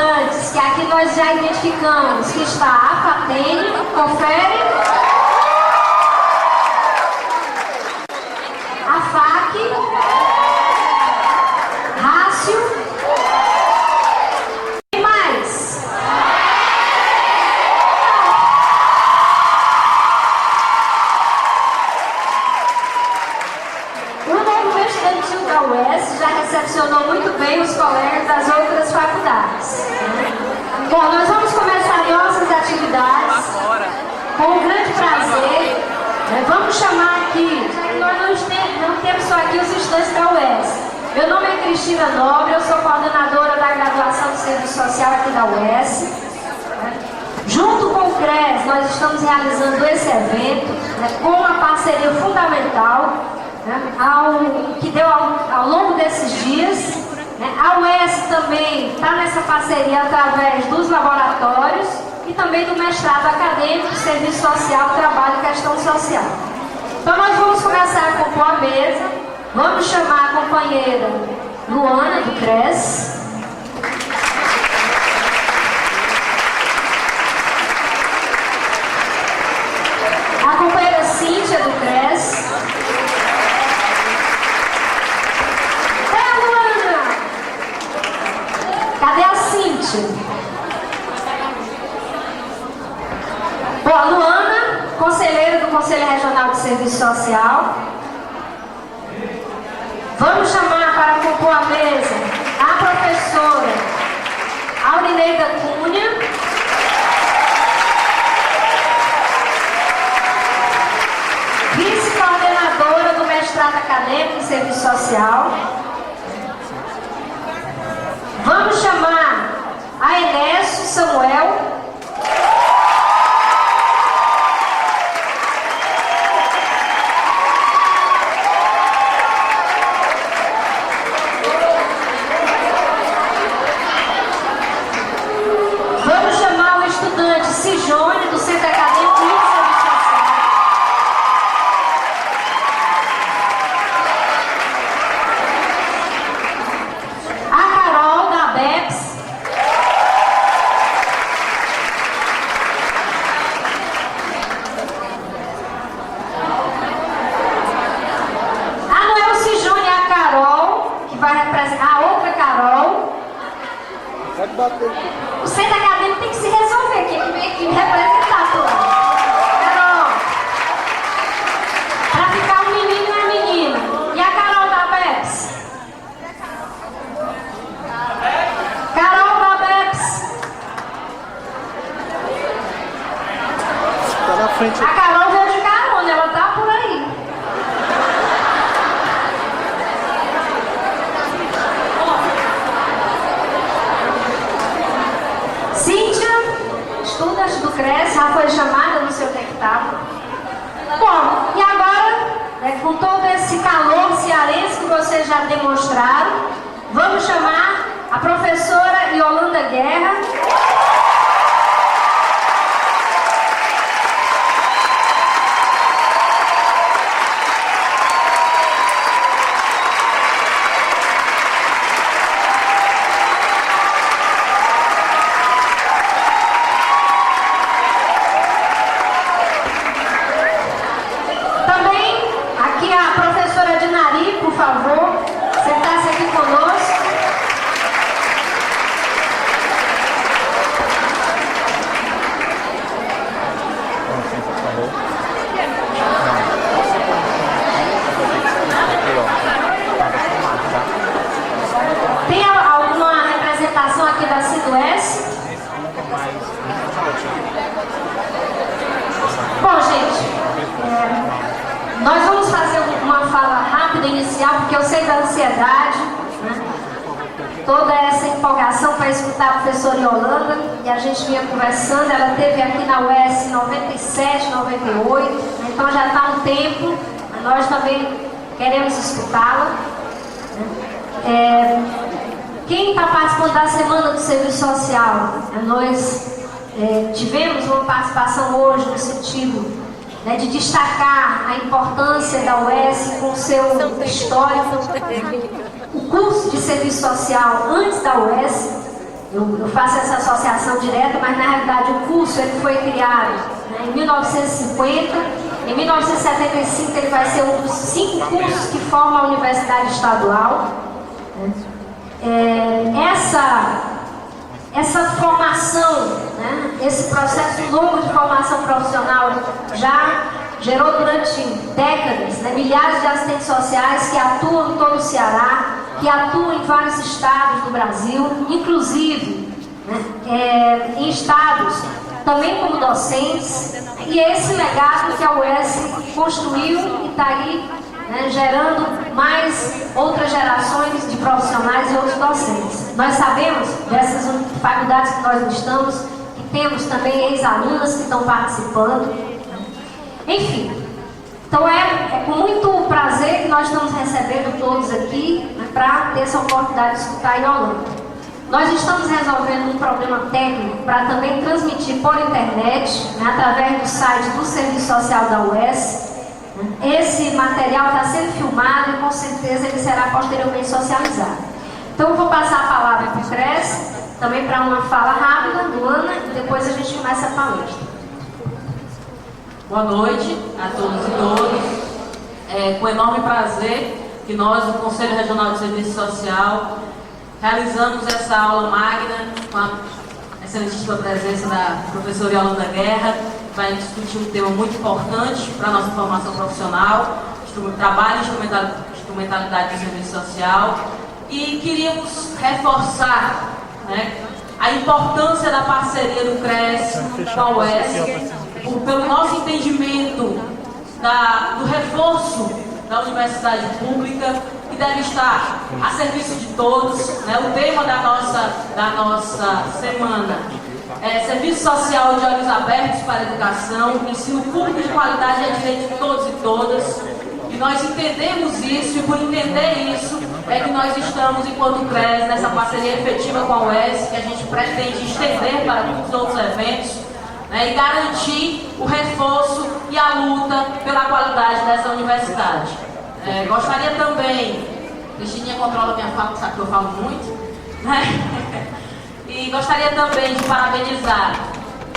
estudantes, que aqui nós já identificamos que está a FATEM, confere, a FAC, Rácio, e mais? O movimento estudantil da UES já recepcionou muito bem os colegas das outras faculdades. Bom, nós vamos começar nossas atividades com um grande prazer. Vamos chamar aqui, nós não temos só aqui os estudantes da UES. Meu nome é Cristina Nobre, eu sou coordenadora da graduação de Serviço Social aqui da UES. Junto com o CRES, nós estamos realizando esse evento com uma parceria fundamental que deu ao longo desses dias. A UES também está nessa parceria através dos laboratórios e também do mestrado acadêmico, Serviço Social, Trabalho e Questão Social. Então nós vamos começar a compor a mesa. Vamos chamar a companheira Luana, do CRES. A companheira Cíntia, do CRES. Cadê a Cíntia? Bom, a Luana, conselheira do Conselho Regional de Serviço Social. Vamos chamar para compor a mesa a professora Aurineida Cunha. Vice-coordenadora do mestrado acadêmico em Serviço Social. Vamos chamar a Enécio Samuel. Vamos chamar o estudante Cijone, do Centro Acadêmico de Serviço Social. A Carol, da ABEPS. Ah, não é o Cijone, é a Carol, que vai representar a outra Carol. Pode bater. O Centro Acadêmico tem que se resolver, que representar tudo. Carol, para ficar um menino e uma menina. E a Carol da ABEPS? Carol da ABEPS. Tá na frente. A Carol veio de carona, ela tá por aí. Cíntia, estudante do CRES, já foi chamada, não sei onde é que estava. Bom, e agora, com todo esse calor cearense que vocês já demonstraram, vamos chamar a professora Yolanda Guerra. Também aqui a professora Dinari, por favor, sentar-se aqui conosco. Tem alguma representação aqui da CIDUES? Bom, gente, nós vamos fazer uma fala rápida inicial, porque eu sei da ansiedade, né? Toda essa empolgação para escutar a professora Yolanda, e a gente vinha conversando. Ela esteve aqui na UES em 97, 98, né? Então já está um tempo, nós também queremos escutá-la, né? Quem está participando da Semana do Serviço Social, nós tivemos uma participação hoje no sentido, né, de destacar a importância da UES com o seu histórico. O curso de Serviço Social antes da UES Eu faço essa associação direta, mas na realidade o curso ele foi criado, né, em 1950. Em 1975 ele vai ser um dos 5 cursos que formam a Universidade Estadual. Essa formação, né, esse processo longo de formação profissional já gerou durante décadas, né, milhares de assistentes sociais que atuam em todo o Ceará, que atuam em vários estados do Brasil, inclusive, né, em estados também como docentes, e é esse legado que a UES construiu e está aí, né, gerando mais outras gerações de profissionais e outros docentes. Nós sabemos dessas faculdades que nós estamos, que temos também ex-alunas que estão participando. Enfim, então é com muito prazer que nós estamos recebendo todos aqui, né, para ter essa oportunidade de escutar em Holanda. Nós estamos resolvendo um problema técnico para também transmitir por internet, né, através do site do Serviço Social da UES. Esse material está sendo filmado e com certeza ele será posteriormente socializado. Então eu vou passar a palavra para o Cres, também para uma fala rápida do Ana, e depois a gente começa a palestra. Boa noite a todos e todas. É com enorme prazer que nós, do Conselho Regional de Serviço Social, realizamos essa aula magna com a excelentíssima presença da professora Yolanda Guerra, que vai discutir um tema muito importante para a nossa formação profissional, trabalho e instrumentalidade do serviço social. E queríamos reforçar, né, a importância da parceria do CRES com a UES, pelo nosso entendimento do reforço da universidade pública, que deve estar a serviço de todos, né? O tema da nossa semana é Serviço Social de Olhos Abertos para a Educação, ensino público de qualidade é direito de todos e todas. E nós entendemos isso, e por entender isso, é que nós estamos, enquanto CRES, nessa parceria efetiva com a UES, que a gente pretende estender para muitos outros eventos, né, e garantir o reforço e a luta pela qualidade dessa universidade. Gostaria também, Cristininha controla minha fala, sabe que eu falo muito, né? E gostaria também de parabenizar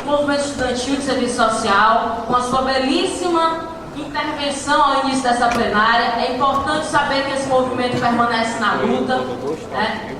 o movimento estudantil de serviço social com a sua belíssima intervenção ao início dessa plenária. É importante saber que esse movimento permanece na luta, né?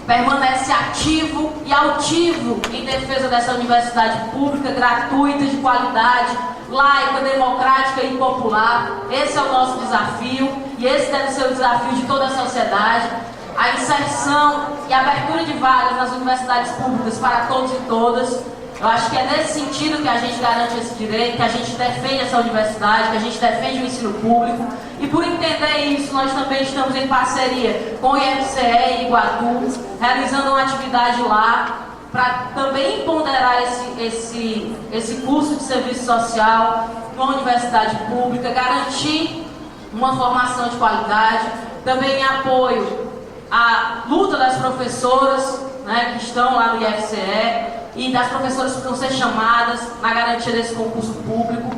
Permanece ativo e altivo em defesa dessa universidade pública, gratuita, de qualidade, laica, democrática e popular. Esse é o nosso desafio e esse deve ser o desafio de toda a sociedade. A inserção e a abertura de vagas nas universidades públicas para todos e todas. Eu acho que é nesse sentido que a gente garante esse direito, que a gente defende essa universidade, que a gente defende o ensino público. E por entender isso, nós também estamos em parceria com o IFCE em Iguatu, realizando uma atividade lá para também ponderar esse curso de serviço social na universidade pública, garantir uma formação de qualidade, também em apoio à luta das professoras, né, que estão lá no IFCE, e das professoras que vão ser chamadas na garantia desse concurso público.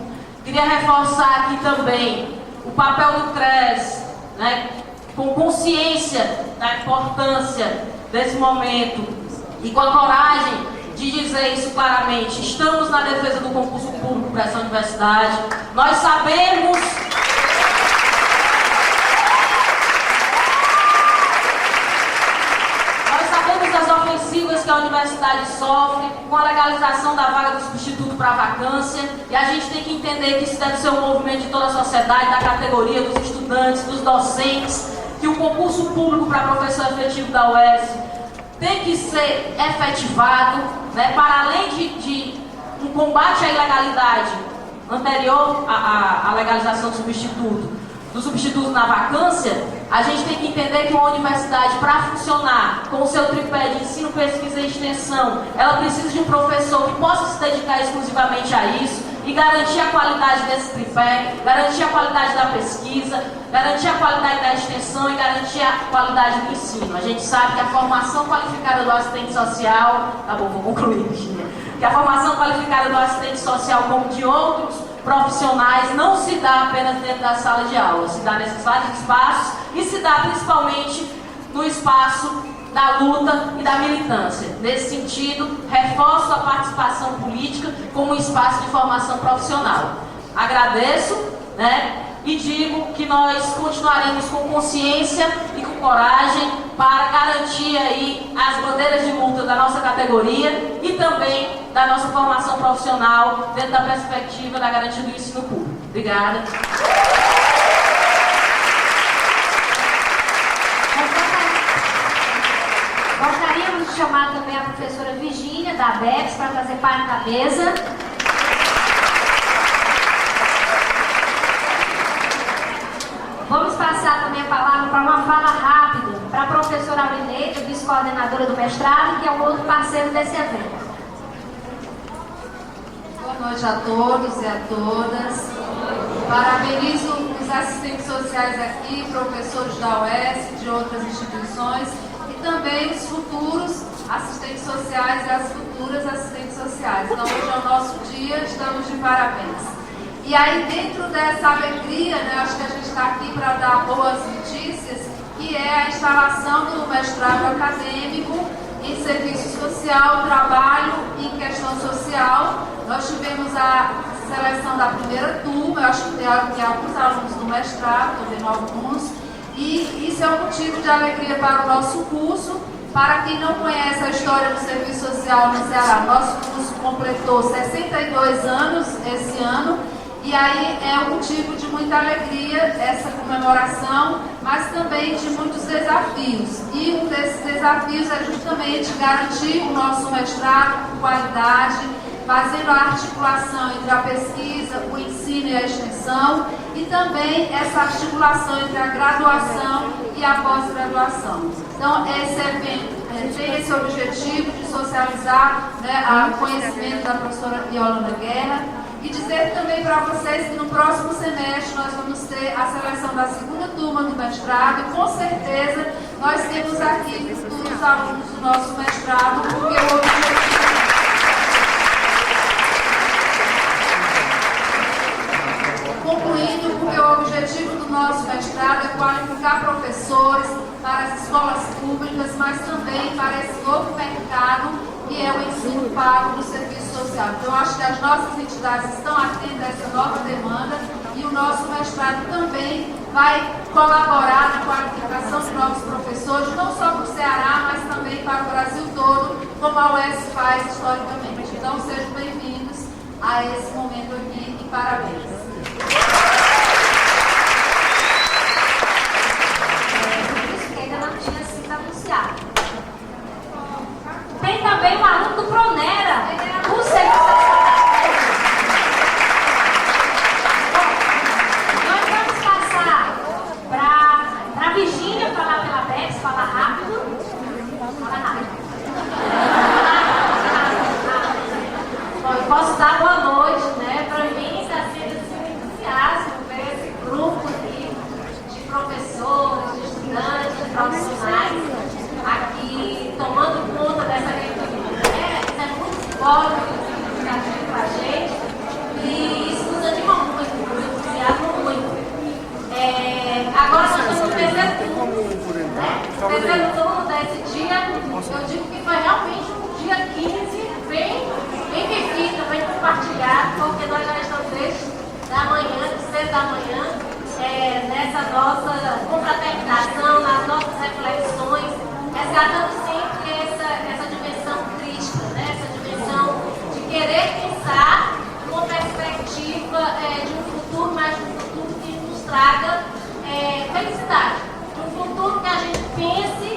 Queria reforçar aqui também o papel do CRES, né, com consciência da importância desse momento e com a coragem de dizer isso claramente. Estamos na defesa do concurso público para essa universidade. Nós sabemos das ofensivas que a universidade sofre com a legalização da vaga do substituto para a vacância, e a gente tem que entender que isso deve ser um movimento de toda a sociedade, da categoria, dos estudantes, dos docentes, que o concurso público para professor efetivo da UES tem que ser efetivado, né, para além de um combate à ilegalidade anterior à legalização do substituto na vacância. A gente tem que entender que uma universidade, para funcionar com o seu tripé de ensino, pesquisa e extensão, ela precisa de um professor que possa se dedicar exclusivamente a isso e garantir a qualidade desse tripé, garantir a qualidade da pesquisa, garantir a qualidade da extensão e garantir a qualidade do ensino. A gente sabe que a formação qualificada do assistente social, tá bom, vou concluir, Cristina, que a formação qualificada do assistente social, como de outros profissionais, não se dá apenas dentro da sala de aula, se dá nesses vários espaços e se dá principalmente no espaço da luta e da militância. Nesse sentido, reforço a participação política como um espaço de formação profissional. Agradeço, né, e digo que nós continuaremos com consciência e com coragem para garantir aí as bandeiras de luta da nossa categoria e também da nossa formação profissional dentro da perspectiva da garantia do ensino público. Obrigada. Gostaríamos de chamar também a professora Virgínia, da ABEPS, para fazer parte da mesa. Vamos passar também a palavra para uma fala rápida para a professora Aulineide, vice-coordenadora do mestrado, que é um outro parceiro desse evento. Boa noite a todos e a todas. Parabenizo os assistentes sociais aqui, professores da UES, de outras instituições, e também os futuros assistentes sociais e as futuras assistentes sociais. Então, hoje é o nosso dia, estamos de parabéns. E aí, dentro dessa alegria, né, acho que a gente está aqui para dar boas notícias, que é a instalação do mestrado acadêmico em serviço social, trabalho e questão social. Nós tivemos a seleção da primeira turma, eu acho que tem alguns alunos do mestrado, estou vendo alguns, e isso é um motivo de alegria para o nosso curso. Para quem não conhece a história do serviço social no Ceará, nosso curso completou 62 anos esse ano, e aí é um motivo de muita alegria essa comemoração, mas também de muitos desafios. E um desses desafios é justamente garantir o nosso mestrado com qualidade, fazendo a articulação entre a pesquisa, o ensino e a extensão, e também essa articulação entre a graduação e a pós-graduação. Então, esse evento tem esse objetivo de socializar, né, o conhecimento da professora Yolanda Guerra, e dizer também para vocês que no próximo semestre nós vamos ter a seleção da segunda turma do mestrado, e com certeza nós temos aqui futuros alunos do nosso mestrado, porque o objetivo... Concluindo, porque o objetivo do nosso mestrado é qualificar professores para as escolas públicas, mas também para esse novo mercado que é o ensino pago do serviço social. Então, eu acho que as nossas entidades estão atentas a essa nova demanda e o nosso mestrado também vai colaborar na qualificação de novos professores, não só para o Ceará, mas também para o Brasil todo, como a UES faz historicamente. Então, sejam bem-vindos a esse momento aqui e parabéns. Tem também um aluno do Pronera, o serviço. Nós vamos passar para a Virgínia falar pela BEPS, falar rápido. Fala rápido. Bom, eu posso dar boa noite, né? Para mim está sendo um entusiasmo ver esse grupo aqui de professores, de estudantes, de profissionais aqui tomando conta dessa reitoria, né? Isso é muito forte que está aqui com a gente e isso nos anima muito, nos entusiasma muito. Agora nós estamos no terceiro turno, né? O terceiro turno desse dia, eu digo que foi realmente um dia 15 bem vivido, bem compartilhado, porque nós já estamos desde da manhã, de 6 da manhã, nessa nossa confraternização, nas nossas reflexões, resgatando sempre essa dimensão crítica, né? Essa dimensão de querer pensar uma perspectiva de um futuro, mas de um futuro que nos traga felicidade, de um futuro que a gente pense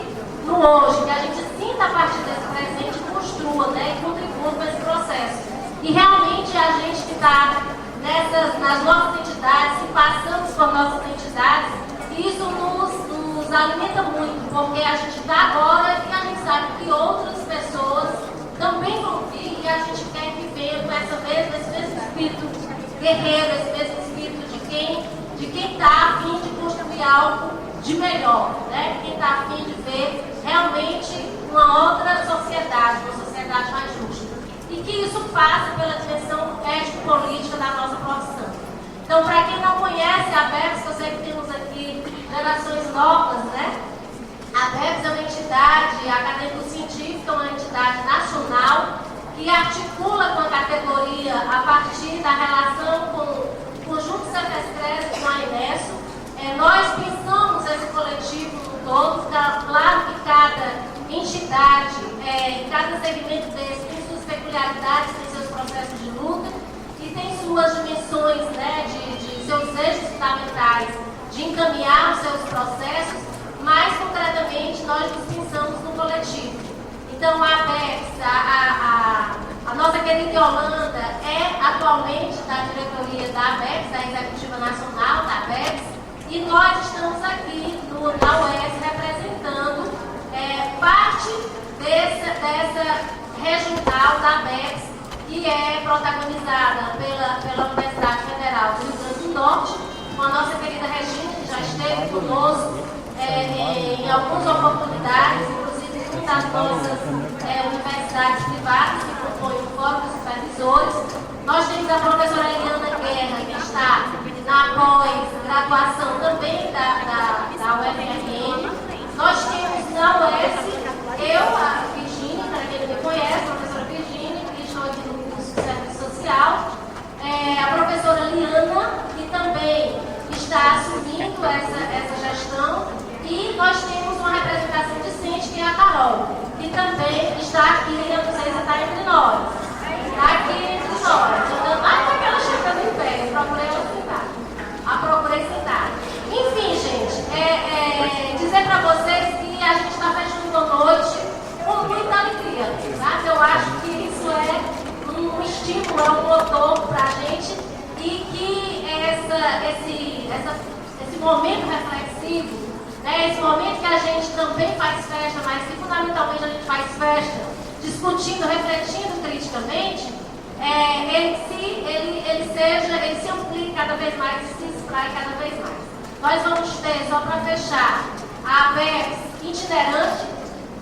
no hoje, que a gente sinta a partir desse presente e construa, né? E contribua com esse processo. E realmente a gente que está nas nossas entidades e passamos por nossas entidades, isso nos alimenta muito, porque a gente está agora e a gente sabe que outras pessoas também vão vir e a gente quer viver esse mesmo espírito guerreiro, esse mesmo espírito de quem está a fim de construir algo de melhor, né? Quem está a fim de ver realmente uma outra sociedade, uma sociedade mais justa. E que isso passa pela dimensão ético-política da nossa profissão. Então, para quem não conhece a BEPS, eu sei que temos aqui gerações novas, né? A ABEPS é uma entidade acadêmico-científica, uma entidade nacional que articula com a categoria a partir da relação com o conjunto Cefestress com a INESO. Nós pensamos esse coletivo no todo, claro que cada entidade, cada segmento desse tem suas peculiaridades, tem seus processos de luta e tem suas dimensões, né, de seus eixos fundamentais de encaminhar os seus processos, mas concretamente nós nos pensamos no coletivo. Então a ABEPS, a nossa querida Yolanda é atualmente da diretoria da ABEPS, da Executiva Nacional da ABEPS, e nós estamos aqui na UES representando parte dessa regional da ABEPS, que é protagonizada pela Universidade Federal do Rio Grande do Norte, com a nossa querida Regina, que já esteve conosco em algumas oportunidades, inclusive junto às nossas universidades privadas, que compõem o Fórum dos Supervisores. Nós temos a professora Eliana Guerra, que está na pós-graduação também da UFRN. Nós temos na UES, a Virgínia, para quem não me conhece, a professora Virgínia, que estou aqui no curso de Serviço Social. A professora Liana, que também está assumindo essa gestão. E nós temos uma representação discente, que é a Carol, que também está aqui, eu não sei se está entre nós. Está aqui entre nós. Ela chegando em pé, procurei sentar. Enfim, gente, dizer para vocês que a gente está fechando a noite com muita alegria, tá? Eu acho que isso é um estímulo, é um motor para a gente e que esse momento reflexivo, né, esse momento que a gente também faz festa, mas que fundamentalmente a gente faz festa discutindo, refletindo criticamente, ele se amplie cada vez mais e se extrai cada vez mais. Nós vamos ter, só para fechar, a ABEPS itinerante,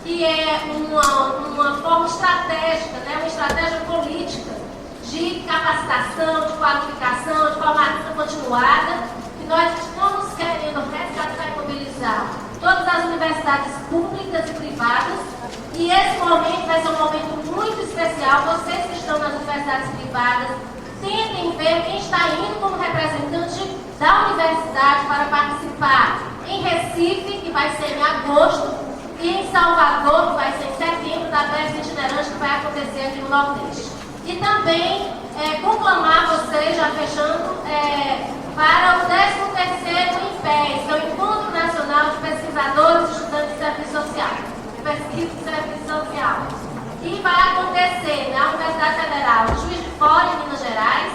que é uma forma estratégica, né, uma estratégia política de capacitação, de qualificação, de formação continuada, que nós estamos querendo resgatar e mobilizar todas as universidades públicas e privadas. E esse momento vai ser um momento muito especial. Vocês que estão nas universidades privadas, tentem ver quem está indo como representante da universidade para participar em Recife, que vai ser em agosto, e em Salvador, que vai ser em setembro, da ABEPS itinerante, que vai acontecer aqui no Nordeste. E também conclamar vocês, já fechando, para o 13º INPES, que é o Encontro Nacional de Pesquisadores e Estudantes de Serviço Social. Pesquisa de Serviço Social. E vai acontecer na Universidade Federal de Juiz de Fora, em Minas Gerais,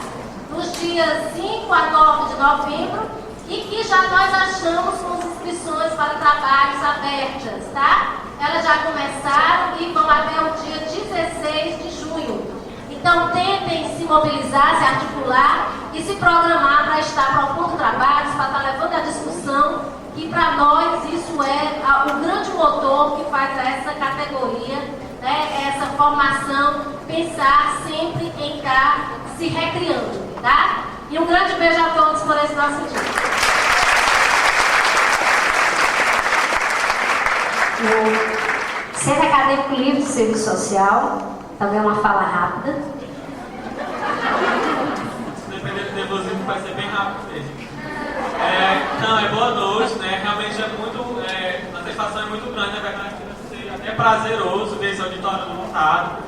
nos dias 5 a 9 de novembro, e que já nós achamos com as inscrições para trabalhos abertas, tá? Elas já começaram e vão até o dia 16 de junho. Então, tentem se mobilizar, se articular e se programar para estar propondo trabalhos, para estar levando a discussão, que para nós isso é o grande motor que faz essa categoria, né, essa formação, pensar sempre em estar se recriando, tá? E um grande beijo a todos por esse nosso dia. O Centro Acadêmico Livre de Serviço Social, também uma fala rápida. Dependendo do nervosismo, vai ser bem rápido mesmo. Boa noite, né? Realmente a satisfação é muito grande, na verdade, é prazeroso ver esse auditório montado.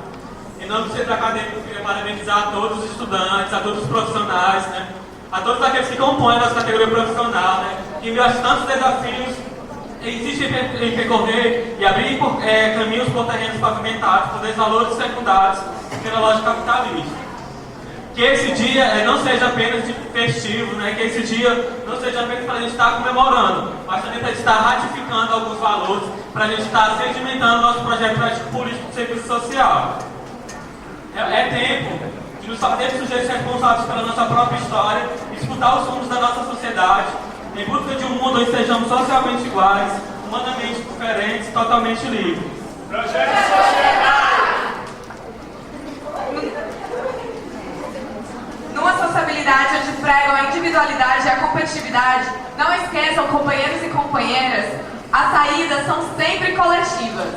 Em nome do Centro Acadêmico, eu queria parabenizar a todos os estudantes, a todos os profissionais, né? A todos aqueles que compõem a nossa categoria profissional, né? Que enviam tantos desafios, insistem em percorrer e abrir caminhos por terrenos pavimentados, por desvalores secundários pela lógica capitalista. Que esse dia não seja apenas de festivo, né? Que esse dia não seja apenas para a gente estar comemorando, mas também para a gente estar ratificando alguns valores, para a gente estar sedimentando nosso projeto político de serviço social. É tempo de nos fazer sujeitos responsáveis pela nossa própria história, disputar os rumos da nossa sociedade, em busca de um mundo onde sejamos socialmente iguais, humanamente diferentes, totalmente livres. Projeto de sociedade! Numa sociabilidade onde pregam a individualidade e a competitividade, não esqueçam, companheiros e companheiras, as saídas são sempre coletivas.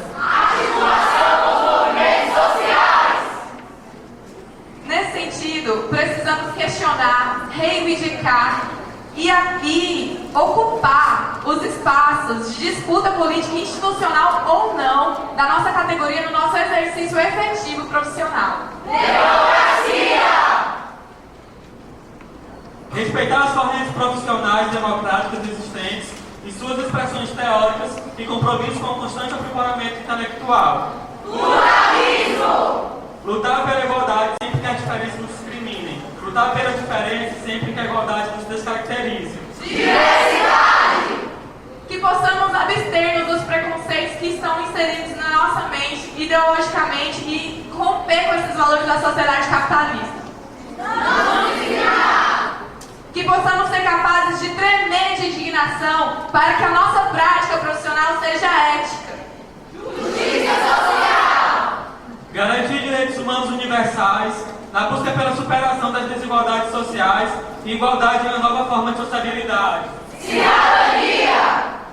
Nesse sentido, precisamos questionar, reivindicar e ocupar os espaços de disputa política institucional ou não da nossa categoria no nosso exercício efetivo profissional. Respeitar as correntes profissionais democráticas existentes e suas expressões teóricas e compromisso com o constante aprimoramento intelectual. Lutar pela igualdade sempre que a diferença nos discrimine. Lutar pela diferença sempre que a igualdade nos descaracterize. Que possamos abster-nos dos preconceitos que estão inseridos na nossa mente ideologicamente e romper com esses valores da sociedade capitalista. Que possamos ser capazes de tremer de indignação para que a nossa prática profissional seja ética. Garantir direitos humanos universais, na busca pela superação das desigualdades sociais e igualdade em uma nova forma de sociabilidade.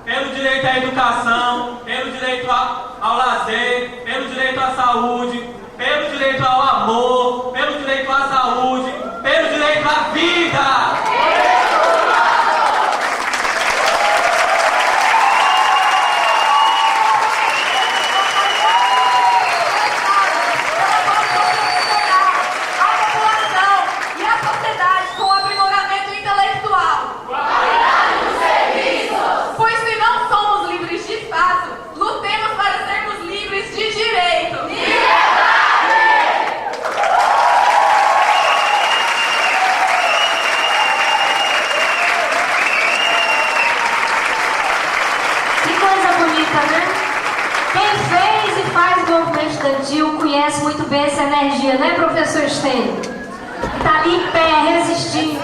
Pelo direito à educação, pelo direito ao lazer, pelo direito à saúde, pelo direito ao amor, pelo direito à saúde, pelo direito à vida! Conhece muito bem essa energia, né, professor Estênio? Está ali em pé, resistindo.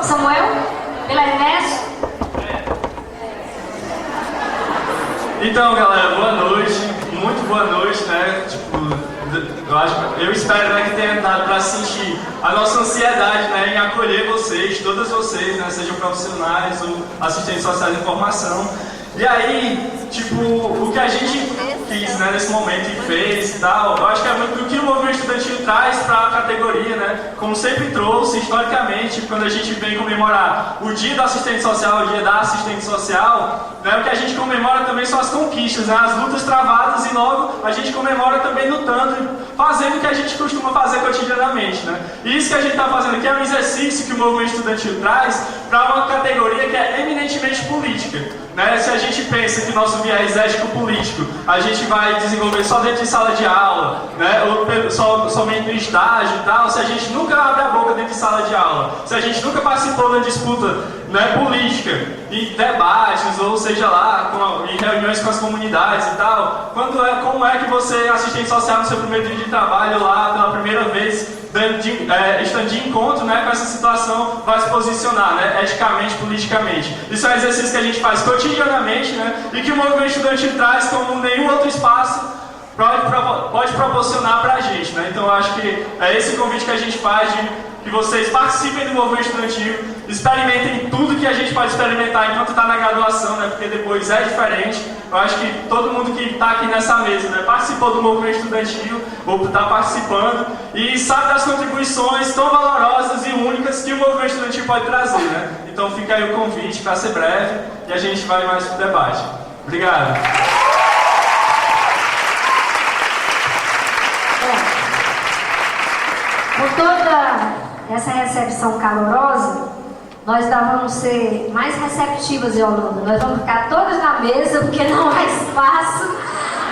Samuel? Pela Ernesto? Então, galera, boa noite. Muito boa noite, né? Eu espero, né, que tenha dado para sentir a nossa ansiedade, né, em acolher vocês, todas vocês, né, sejam profissionais ou assistentes sociais de formação. E aí, o que a gente quis, né, nesse momento e fez e tal, eu acho que é muito do que o movimento estudantil traz para a categoria, né, como sempre trouxe, historicamente, quando a gente vem comemorar o dia do assistente social, o dia da assistente social, né, o que a gente comemora também são as conquistas, né, as lutas travadas e logo a gente comemora também lutando, fazendo o que a gente costuma fazer cotidianamente, né. E isso que a gente está fazendo aqui é um exercício que o movimento estudantil traz para uma categoria que é eminentemente política. Né? Se a gente pensa que nosso viés ético-político a gente vai desenvolver só dentro de sala de aula, né? Ou somente no estágio e tal, se a gente nunca abre a boca dentro de sala de aula, se a gente nunca participou da disputa, né, política, em debates, ou seja lá, em reuniões com as comunidades e tal, como é que você, assistente social no seu primeiro dia de trabalho lá, pela primeira vez, estando de encontro, né, com essa situação, vai se posicionar, né, eticamente, politicamente. Isso é um exercício que a gente faz cotidianamente, né, e que o movimento estudantil traz como nenhum outro espaço pode proporcionar para a gente. Né? Então eu acho que é esse convite que a gente faz de que vocês participem do movimento estudantil, experimentem tudo que a gente pode experimentar enquanto está na graduação, né? Porque depois é diferente. Eu acho que todo mundo que está aqui nessa mesa, né, participou do movimento estudantil, ou está participando, e sabe das contribuições tão valorosas e únicas que o movimento estudantil pode trazer. Né? Então fica aí o convite para ser breve e a gente vai mais para o debate. Obrigado. Com toda essa recepção calorosa, nós vamos ser mais receptivas, Yolanda. Nós vamos ficar todas na mesa, porque não há espaço.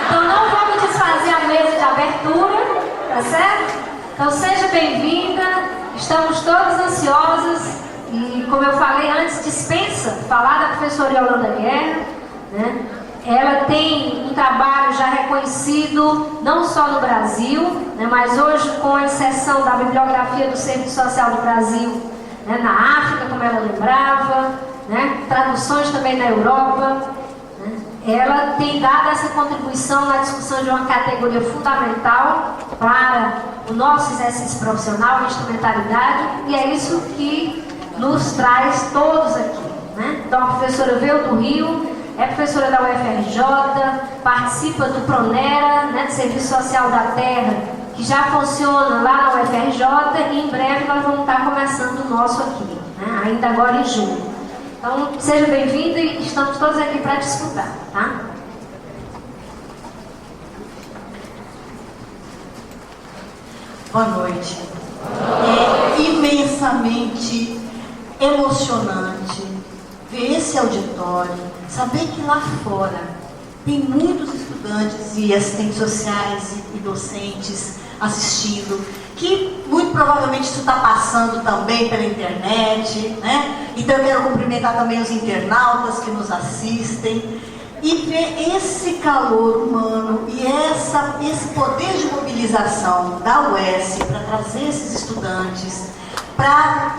Então não vamos desfazer a mesa de abertura, tá certo? Então seja bem-vinda, estamos todos ansiosos. E como eu falei antes, dispensa falar da professora Yolanda Guerra, né? Ela tem um trabalho já reconhecido não só no Brasil, né, mas hoje com a inserção da bibliografia do Serviço Social do Brasil, né, na África, como ela lembrava, né, traduções também na Europa. Né, ela tem dado essa contribuição na discussão de uma categoria fundamental para o nosso exercício profissional, a instrumentalidade, e é isso que nos traz todos aqui. né? Então a professora veio do Rio, é professora da UFRJ, participa do Pronera, né, do Serviço Social da Terra, que já funciona lá na UFRJ, e em breve nós vamos estar começando o nosso aqui, né, ainda agora em junho. Então, seja bem-vindo e estamos todos aqui para disputar, tá? Boa noite. É imensamente emocionante ver esse auditório, saber que lá fora tem muitos estudantes e assistentes sociais e docentes assistindo, que muito provavelmente isso está passando também pela internet, né? Então eu quero cumprimentar também os internautas que nos assistem e ver esse calor humano e esse poder de mobilização da UES para trazer esses estudantes,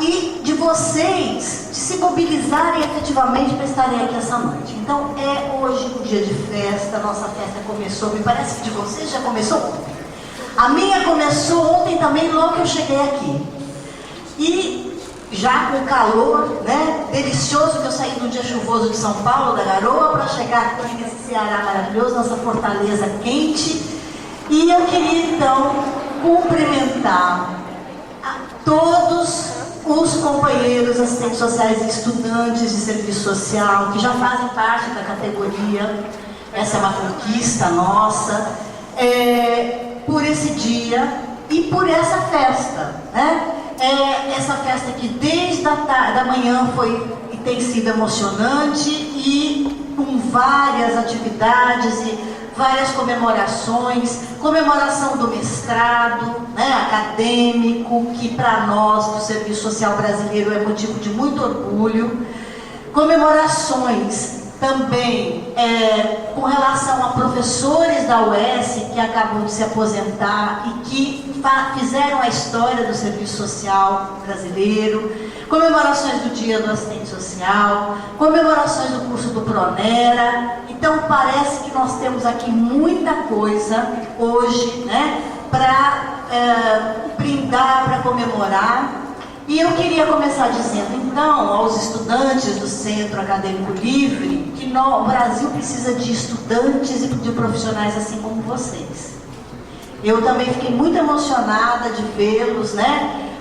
e de vocês de se mobilizarem efetivamente para estarem aqui essa noite. Então é hoje um dia de festa, nossa festa começou, me parece que de vocês já começou ontem. A minha começou ontem também, logo que eu cheguei aqui. E já com calor, né, delicioso, que eu saí do dia chuvoso de São Paulo, da Garoa, para chegar aqui nesse Ceará maravilhoso, nossa fortaleza quente. E eu queria então cumprimentar a todos os companheiros assistentes sociais e estudantes de serviço social que já fazem parte da categoria. Essa é uma conquista nossa, por esse dia e por essa festa, né? Essa festa que desde a da manhã foi e tem sido emocionante, e com várias atividades e várias comemorações, comemoração do mestrado, né, acadêmico, que para nós do Serviço Social Brasileiro é motivo de muito orgulho, comemorações também com relação a professores da UES que acabam de se aposentar e que fizeram a história do Serviço Social Brasileiro, comemorações do Dia do Assistente Social, comemorações do curso do Pronera. Então parece que nós temos aqui muita coisa hoje, né, para brindar, para comemorar. E eu queria começar dizendo, então, aos estudantes do Centro Acadêmico Livre, que o Brasil precisa de estudantes e de profissionais assim como vocês. Eu também fiquei muito emocionada de vê-los, né,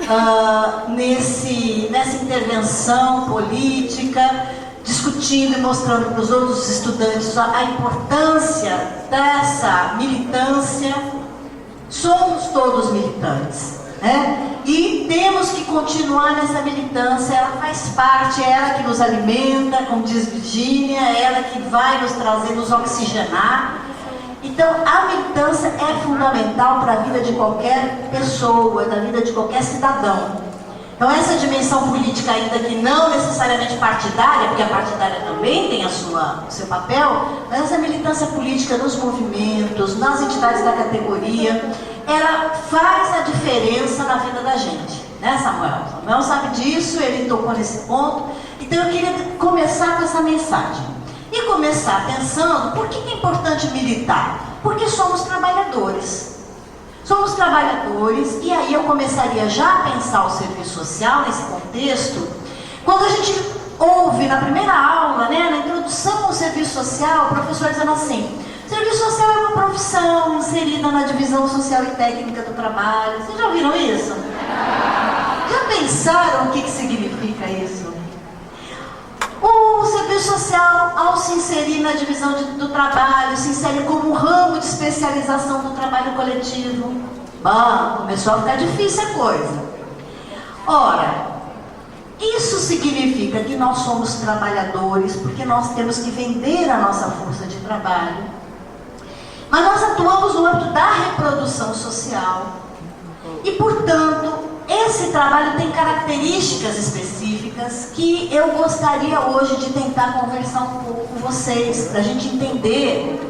nessa intervenção política, discutindo e mostrando para os outros estudantes a importância dessa militância. Somos todos militantes, né? E temos que continuar nessa militância, ela faz parte, é ela que nos alimenta, como diz Virgínia, é ela que vai nos trazer, nos oxigenar. Então a militância é fundamental para a vida de qualquer pessoa, da vida de qualquer cidadão. Então essa dimensão política, ainda que não necessariamente partidária, porque a partidária também tem o seu papel, mas essa militância política nos movimentos, nas entidades da categoria, ela faz a diferença na vida da gente, né, Samuel? Samuel sabe disso, ele tocou nesse ponto. Então eu queria começar com essa mensagem. E começar pensando, por que é importante militar? Porque somos trabalhadores. Somos trabalhadores, e aí eu começaria já a pensar o serviço social nesse contexto, quando a gente ouve na primeira aula, né, na introdução ao serviço social, o professor dizendo assim: serviço social é uma profissão inserida na divisão social e técnica do trabalho. Vocês já ouviram isso? Já pensaram o que significa isso? O serviço social, ao se inserir na divisão do trabalho, se insere como um ramo de especialização do trabalho coletivo. Bom, começou a ficar difícil a coisa. Ora, isso significa que nós somos trabalhadores, porque nós temos que vender a nossa força de trabalho. Mas nós atuamos no âmbito da reprodução social. E, portanto, esse trabalho tem características específicas que eu gostaria hoje de tentar conversar um pouco com vocês, para a gente entender,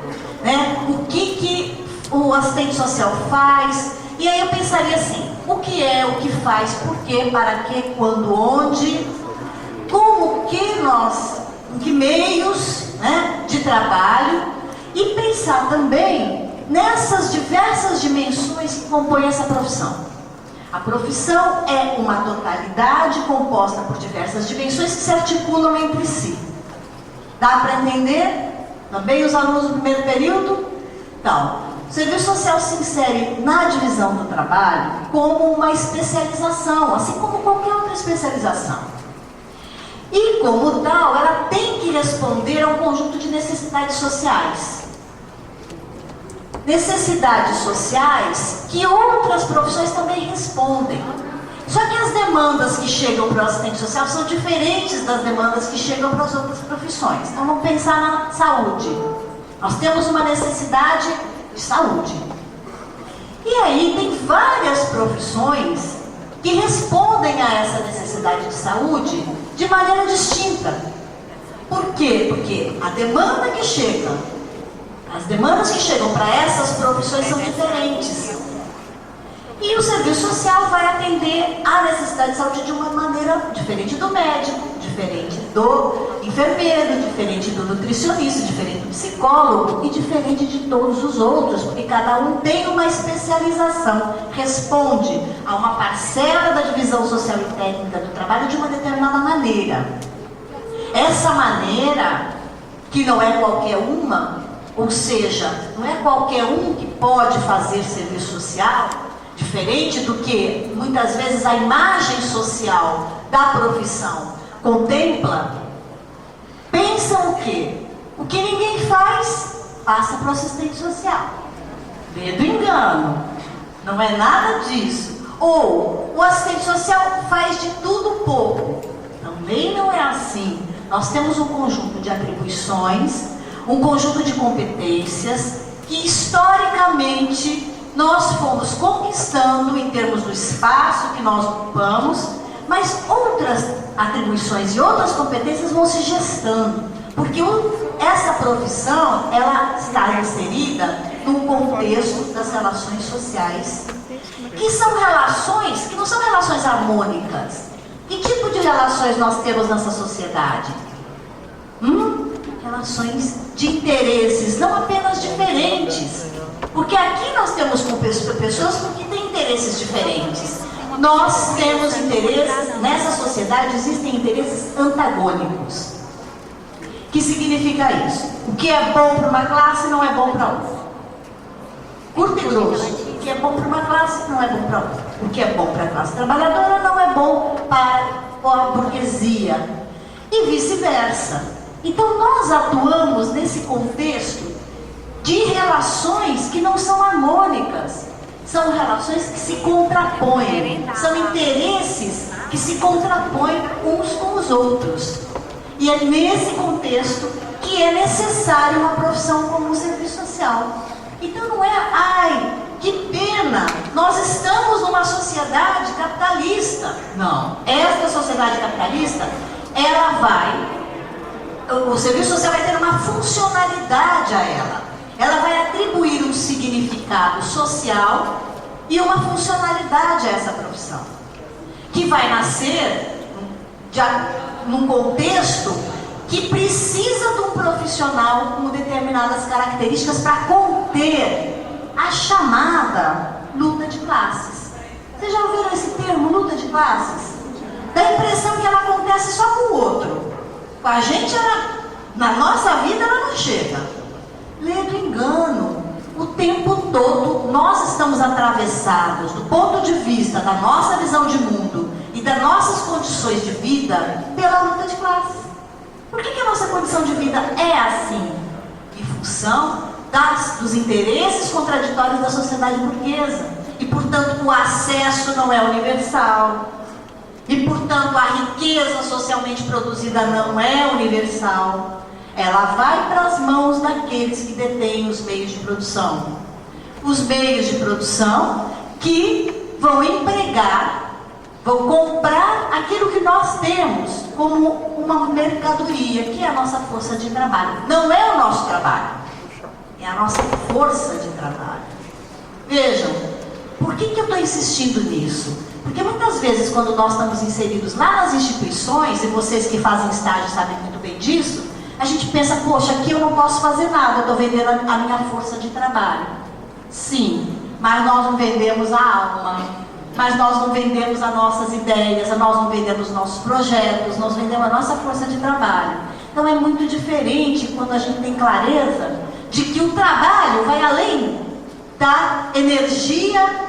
né, o que o assistente social faz. E aí eu pensaria assim: o que é, o que faz, por quê, para quê, quando, onde, como que nós, em que meios, né, de trabalho, e pensar também nessas diversas dimensões que compõem essa profissão. A profissão é uma totalidade composta por diversas dimensões que se articulam entre si. Dá para entender? Também os alunos do primeiro período? Então, o serviço social se insere na divisão do trabalho como uma especialização, assim como qualquer outra especialização. E, como tal, ela tem que responder a um conjunto de necessidades sociais. Necessidades sociais que outras profissões também respondem. Só que as demandas que chegam para o assistente social são diferentes das demandas que chegam para as outras profissões. Então, vamos pensar na saúde. Nós temos uma necessidade de saúde. E aí tem várias profissões que respondem a essa necessidade de saúde de maneira distinta. Por quê? Porque a demanda que chega, as demandas que chegam para essas profissões são diferentes. E o serviço social vai atender a necessidade de saúde de uma maneira diferente do médico, diferente do enfermeiro, diferente do nutricionista, diferente do psicólogo e diferente de todos os outros, porque cada um tem uma especialização, responde a uma parcela da divisão social e técnica do trabalho de uma determinada maneira. Essa maneira, que não é qualquer uma, ou seja, não é qualquer um que pode fazer serviço social, diferente do que muitas vezes a imagem social da profissão contempla. Pensam o quê? O que ninguém faz, passa para o assistente social. Medo engano. Não é nada disso. Ou o assistente social faz de tudo um pouco. Também não é assim. Nós temos um conjunto de atribuições, um conjunto de competências que historicamente nós fomos conquistando em termos do espaço que nós ocupamos, mas outras atribuições e outras competências vão se gestando, porque essa profissão, ela está inserida num contexto das relações sociais, que são relações, que não são relações harmônicas. Que tipo de relações nós temos nessa sociedade? Relações de interesses, não apenas diferentes. Porque aqui nós temos pessoas que têm interesses diferentes. Nós temos interesses, nessa sociedade existem interesses antagônicos. O que significa isso? O que é bom para uma classe não é bom para outra. Curto e grosso. O que é bom para uma classe não é bom para outra. O que é bom para a classe trabalhadora não é bom para a burguesia. E vice-versa. Então nós atuamos nesse contexto de relações que não são harmônicas. São relações que se contrapõem. São interesses que se contrapõem uns com os outros. E é nesse contexto que é necessário uma profissão como o serviço social. Então não é, ai, que pena, nós estamos numa sociedade capitalista. Não, esta sociedade capitalista, ela o serviço social vai ter uma funcionalidade a ela. Ela vai atribuir um significado social e uma funcionalidade a essa profissão, que vai nascer num contexto que precisa de um profissional com determinadas características para conter a chamada luta de classes. Vocês já ouviram esse termo, luta de classes? Dá a impressão que ela acontece só com o outro. Com a gente, na nossa vida, ela não chega. Ledo engano. O tempo todo nós estamos atravessados, do ponto de vista da nossa visão de mundo e das nossas condições de vida, pela luta de classes. Por que a nossa condição de vida é assim? Em função dos interesses contraditórios da sociedade burguesa. E, portanto, o acesso não é universal. E, portanto, a riqueza socialmente produzida não é universal. Ela vai para as mãos daqueles que detêm os meios de produção. Os meios de produção que vão empregar, vão comprar aquilo que nós temos como uma mercadoria, que é a nossa força de trabalho. Não é o nosso trabalho, é a nossa força de trabalho. Vejam, por que eu estou insistindo nisso? Porque muitas vezes, quando nós estamos inseridos lá nas instituições, e vocês que fazem estágio sabem muito bem disso, a gente pensa, poxa, aqui eu não posso fazer nada, eu estou vendendo a minha força de trabalho. Sim, mas nós não vendemos a alma. mas nós não vendemos as nossas ideias, nós não vendemos os nossos projetos, nós vendemos a nossa força de trabalho. Então é muito diferente quando a gente tem clareza de que o trabalho vai além da energia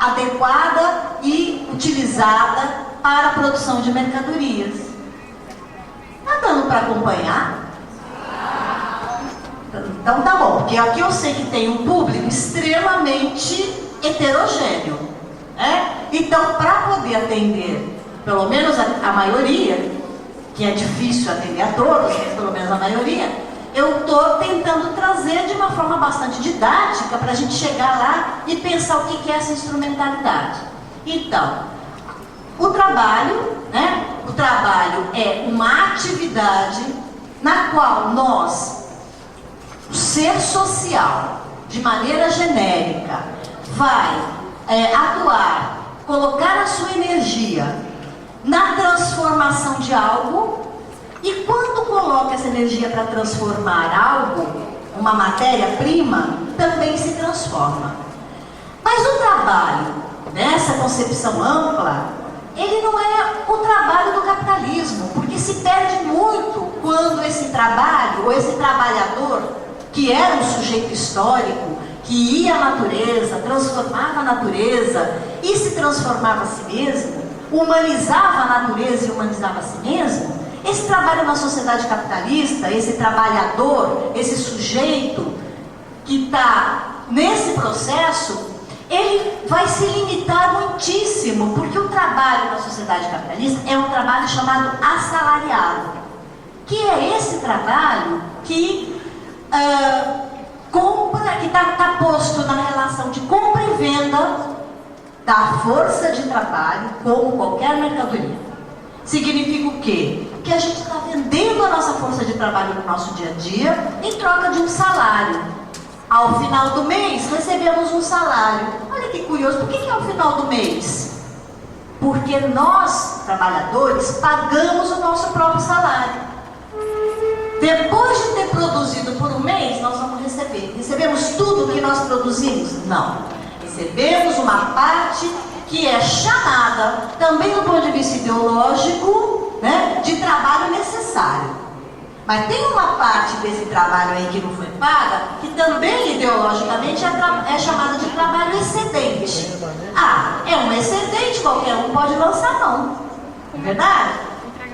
adequada e utilizada para a produção de mercadorias. Está dando para acompanhar? Então tá bom, porque aqui eu sei que tem um público extremamente heterogêneo, né? Então, para poder atender pelo menos a maioria, que é difícil atender a todos, mas pelo menos a maioria, eu estou tentando trazer de uma forma bastante didática para a gente chegar lá e pensar o que é essa instrumentalidade. Então, o trabalho, né? O trabalho é uma atividade na qual nós, o ser social, de maneira genérica, vai atuar, colocar a sua energia na transformação de algo, e quando coloca essa energia para transformar algo, uma matéria-prima, também se transforma. Mas o trabalho, nessa concepção ampla, ele não é o trabalho do capitalismo, porque se perde muito quando esse trabalho, ou esse trabalhador, que era um sujeito histórico, que ia à natureza, transformava a natureza e se transformava a si mesmo, humanizava a natureza e humanizava a si mesmo, esse trabalho na sociedade capitalista, esse trabalhador, esse sujeito que está nesse processo, ele vai se limitar muitíssimo, porque o trabalho na sociedade capitalista é um trabalho chamado assalariado, que é esse trabalho que que está posto na relação de compra e venda da força de trabalho, como qualquer mercadoria. Significa o quê? Que a gente está vendendo a nossa força de trabalho no nosso dia a dia em troca de um salário. Ao final do mês, recebemos um salário. Olha que curioso, por que é ao final do mês? Porque nós, trabalhadores, pagamos o nosso próprio salário. Depois de ter produzido por um mês, nós vamos receber. Recebemos tudo que nós produzimos? Não. Recebemos uma parte que é chamada, também do ponto de vista ideológico, né, de trabalho necessário. Mas tem uma parte desse trabalho aí que não foi paga, que também ideologicamente é chamada de trabalho excedente. Ah, é um excedente, qualquer um pode lançar mão. É verdade?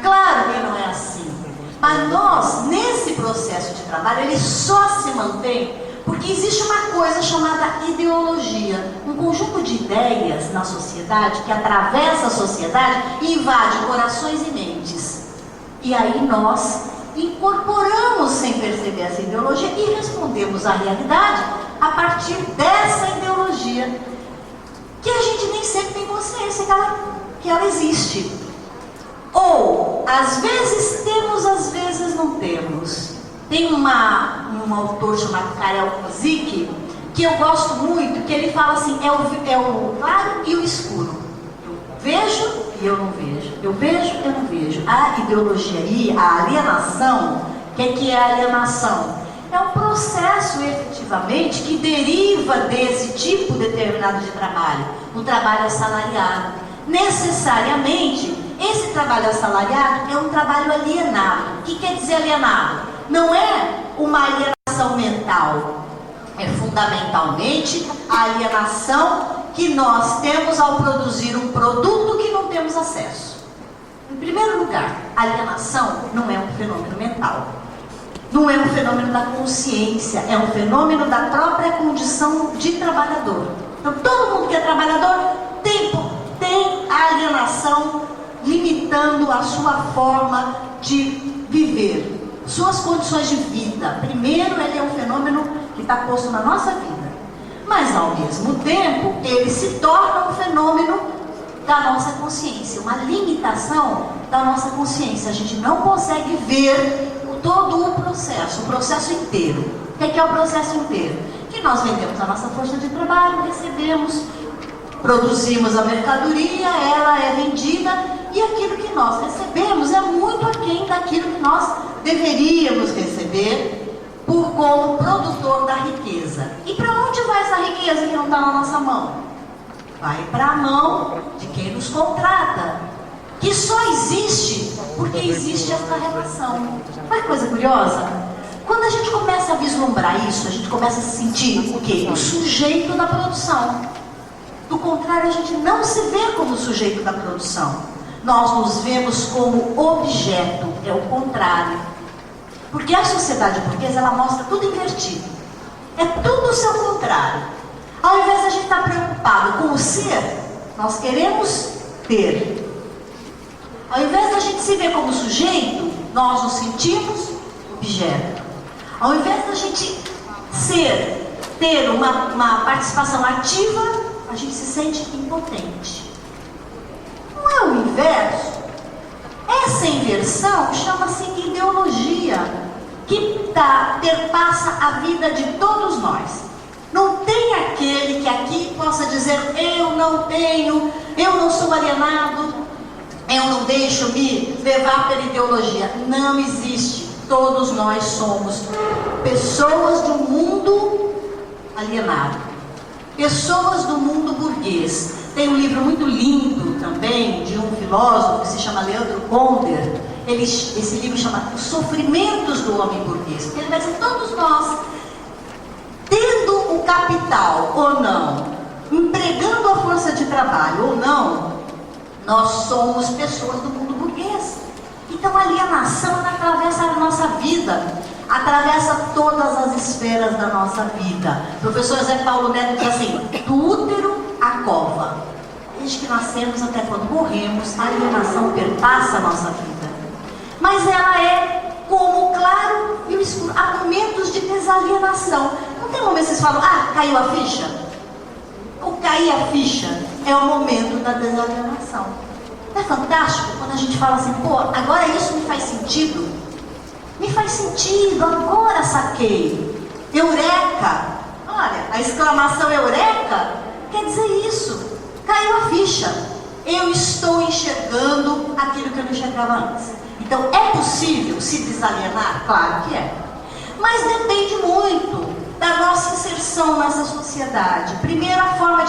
Claro que não é assim. Mas nós, nesse processo de trabalho, ele só se mantém porque existe uma coisa chamada ideologia, um conjunto de ideias na sociedade que atravessa a sociedade e invade corações e mentes. E aí nós incorporamos sem perceber essa ideologia e respondemos à realidade a partir dessa ideologia, que a gente nem sempre tem consciência que ela existe. Ou, às vezes temos, às vezes não temos. Tem um autor chamado Karel Kozik, que eu gosto muito, que ele fala assim, é o claro e o escuro. Eu vejo e eu não vejo. Eu vejo e eu não vejo. A ideologia aí, a alienação, o que é a alienação? É um processo, efetivamente, que deriva desse tipo determinado de trabalho, o trabalho assalariado. Necessariamente, esse trabalho assalariado é um trabalho alienado. O que quer dizer alienado? Não é uma alienação mental, é fundamentalmente a alienação que nós temos ao produzir um produto que não temos acesso. Em primeiro lugar, a alienação não é um fenômeno mental, não é um fenômeno da consciência, é um fenômeno da própria condição de trabalhador. Então, todo mundo que é trabalhador tem a alienação limitando a sua forma de viver, suas condições de vida. Primeiro, ele é um fenômeno que está posto na nossa vida, mas ao mesmo tempo ele se torna um fenômeno da nossa consciência, uma limitação da nossa consciência. A gente não consegue ver todo o processo inteiro. O que é o processo inteiro? Que nós vendemos a nossa força de trabalho, recebemos, produzimos a mercadoria, ela é vendida, e aquilo que nós recebemos é muito aquém daquilo que nós deveríamos receber como produtor da riqueza. E para onde vai essa riqueza que não está na nossa mão? vai para a mão de quem nos contrata, que só existe porque existe essa relação. Olha que coisa curiosa. Quando a gente começa a vislumbrar isso, a gente começa a se sentir o quê? O sujeito da produção. Do contrário, a gente não se vê como sujeito da produção. Nós nos vemos como objeto, é o contrário. Porque a sociedade burguesa, ela mostra tudo invertido. É tudo o seu contrário. Ao invés de a gente estar preocupado com o ser, nós queremos ter. Ao invés de a gente se ver como sujeito, nós nos sentimos objeto. Ao invés de a gente ter uma participação ativa, a gente se sente impotente. Não é o inverso? Essa inversão chama-se ideologia, que perpassa a vida de todos nós. Não tem aquele que aqui possa dizer: eu não tenho, eu não sou alienado, eu não deixo me levar pela ideologia. Não existe. Todos nós somos pessoas de um mundo alienado, pessoas do mundo burguês. Tem um livro muito lindo também, de um filósofo que se chama Leandro Conder. Esse livro chama Os Sofrimentos do Homem Burguês. Porque ele vai dizer: todos nós, tendo o capital ou não, empregando a força de trabalho ou não, nós somos pessoas do mundo burguês. Então a alienação atravessa a nossa vida, atravessa todas as esferas da nossa vida. O professor Zé Paulo Neto diz assim: do útero à cova. Desde que nascemos até quando morremos, a alienação perpassa a nossa vida. Mas ela é como o claro e o escuro. Há momentos de desalienação. Não tem momentos que vocês falam: ah, caiu a ficha? O cair a ficha é o momento da desalienação. Não é fantástico quando a gente fala assim: pô, agora isso me faz sentido? Me faz sentido, agora saquei. Eureka! Olha, a exclamação eureka quer dizer isso. Caiu a ficha. Eu estou enxergando aquilo que eu não enxergava antes. Então, é possível se desalienar? Claro que é. Mas depende muito da nossa inserção nessa sociedade. Primeira forma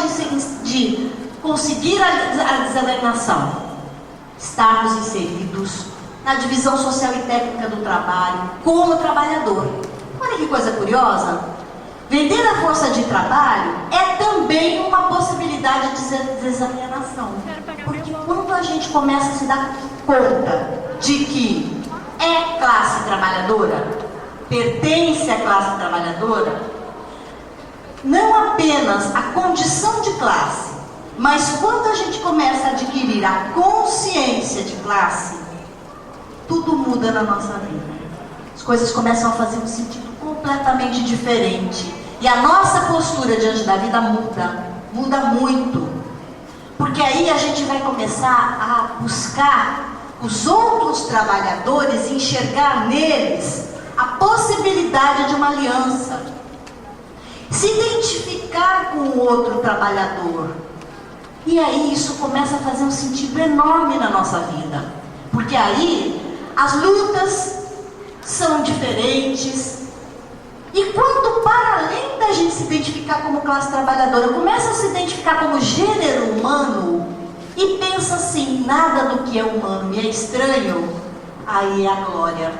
de conseguir a desalienação: estarmos inseridos na divisão social e técnica do trabalho como trabalhador. Olha que coisa curiosa. Vender a força de trabalho é também uma possibilidade de desalienação. Porque quando a gente começa a se dar conta de que é classe trabalhadora, pertence à classe trabalhadora, não apenas a condição de classe, mas quando a gente começa a adquirir a consciência de classe, tudo muda na nossa vida. As coisas começam a fazer um sentido completamente diferente. E a nossa postura diante da vida muda muito. Porque aí a gente vai começar a buscar os outros trabalhadores e enxergar neles a possibilidade de uma aliança. Se identificar com o outro trabalhador. E aí isso começa a fazer um sentido enorme na nossa vida. Porque aí as lutas são diferentes. E quando, para além da gente se identificar como classe trabalhadora, começa a se identificar como gênero humano e pensa assim: nada do que é humano me é estranho, aí é a glória.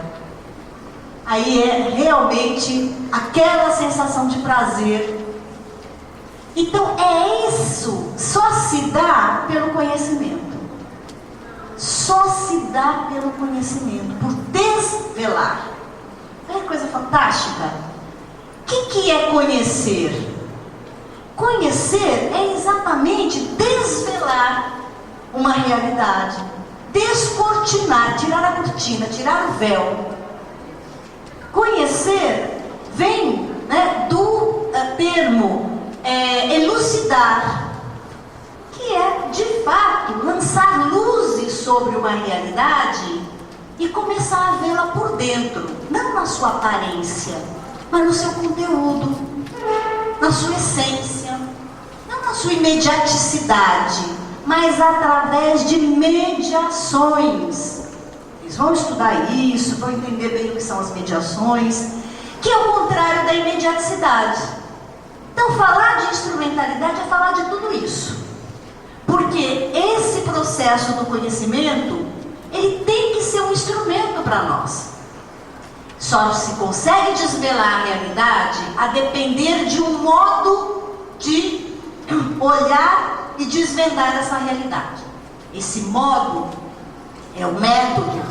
Aí é realmente aquela sensação de prazer. Então é isso, só se dá pelo conhecimento. Só se dá pelo conhecimento, por desvelar. Olha que coisa fantástica. O que é conhecer? Conhecer é exatamente desvelar uma realidade, descortinar, tirar a cortina, tirar o véu. Conhecer vem, do termo elucidar, que é, de fato, lançar luzes sobre uma realidade e começar a vê-la por dentro, não na sua aparência, mas no seu conteúdo, na sua essência, não na sua imediaticidade, mas através de mediações. Eles vão estudar isso, vão entender bem o que são as mediações, que é o contrário da imediaticidade. Então, falar de instrumentalidade é falar de tudo isso. Porque esse processo do conhecimento, ele tem que ser um instrumento para nós. Só se consegue desvelar a realidade a depender de um modo de olhar e desvendar essa realidade. Esse modo é o método.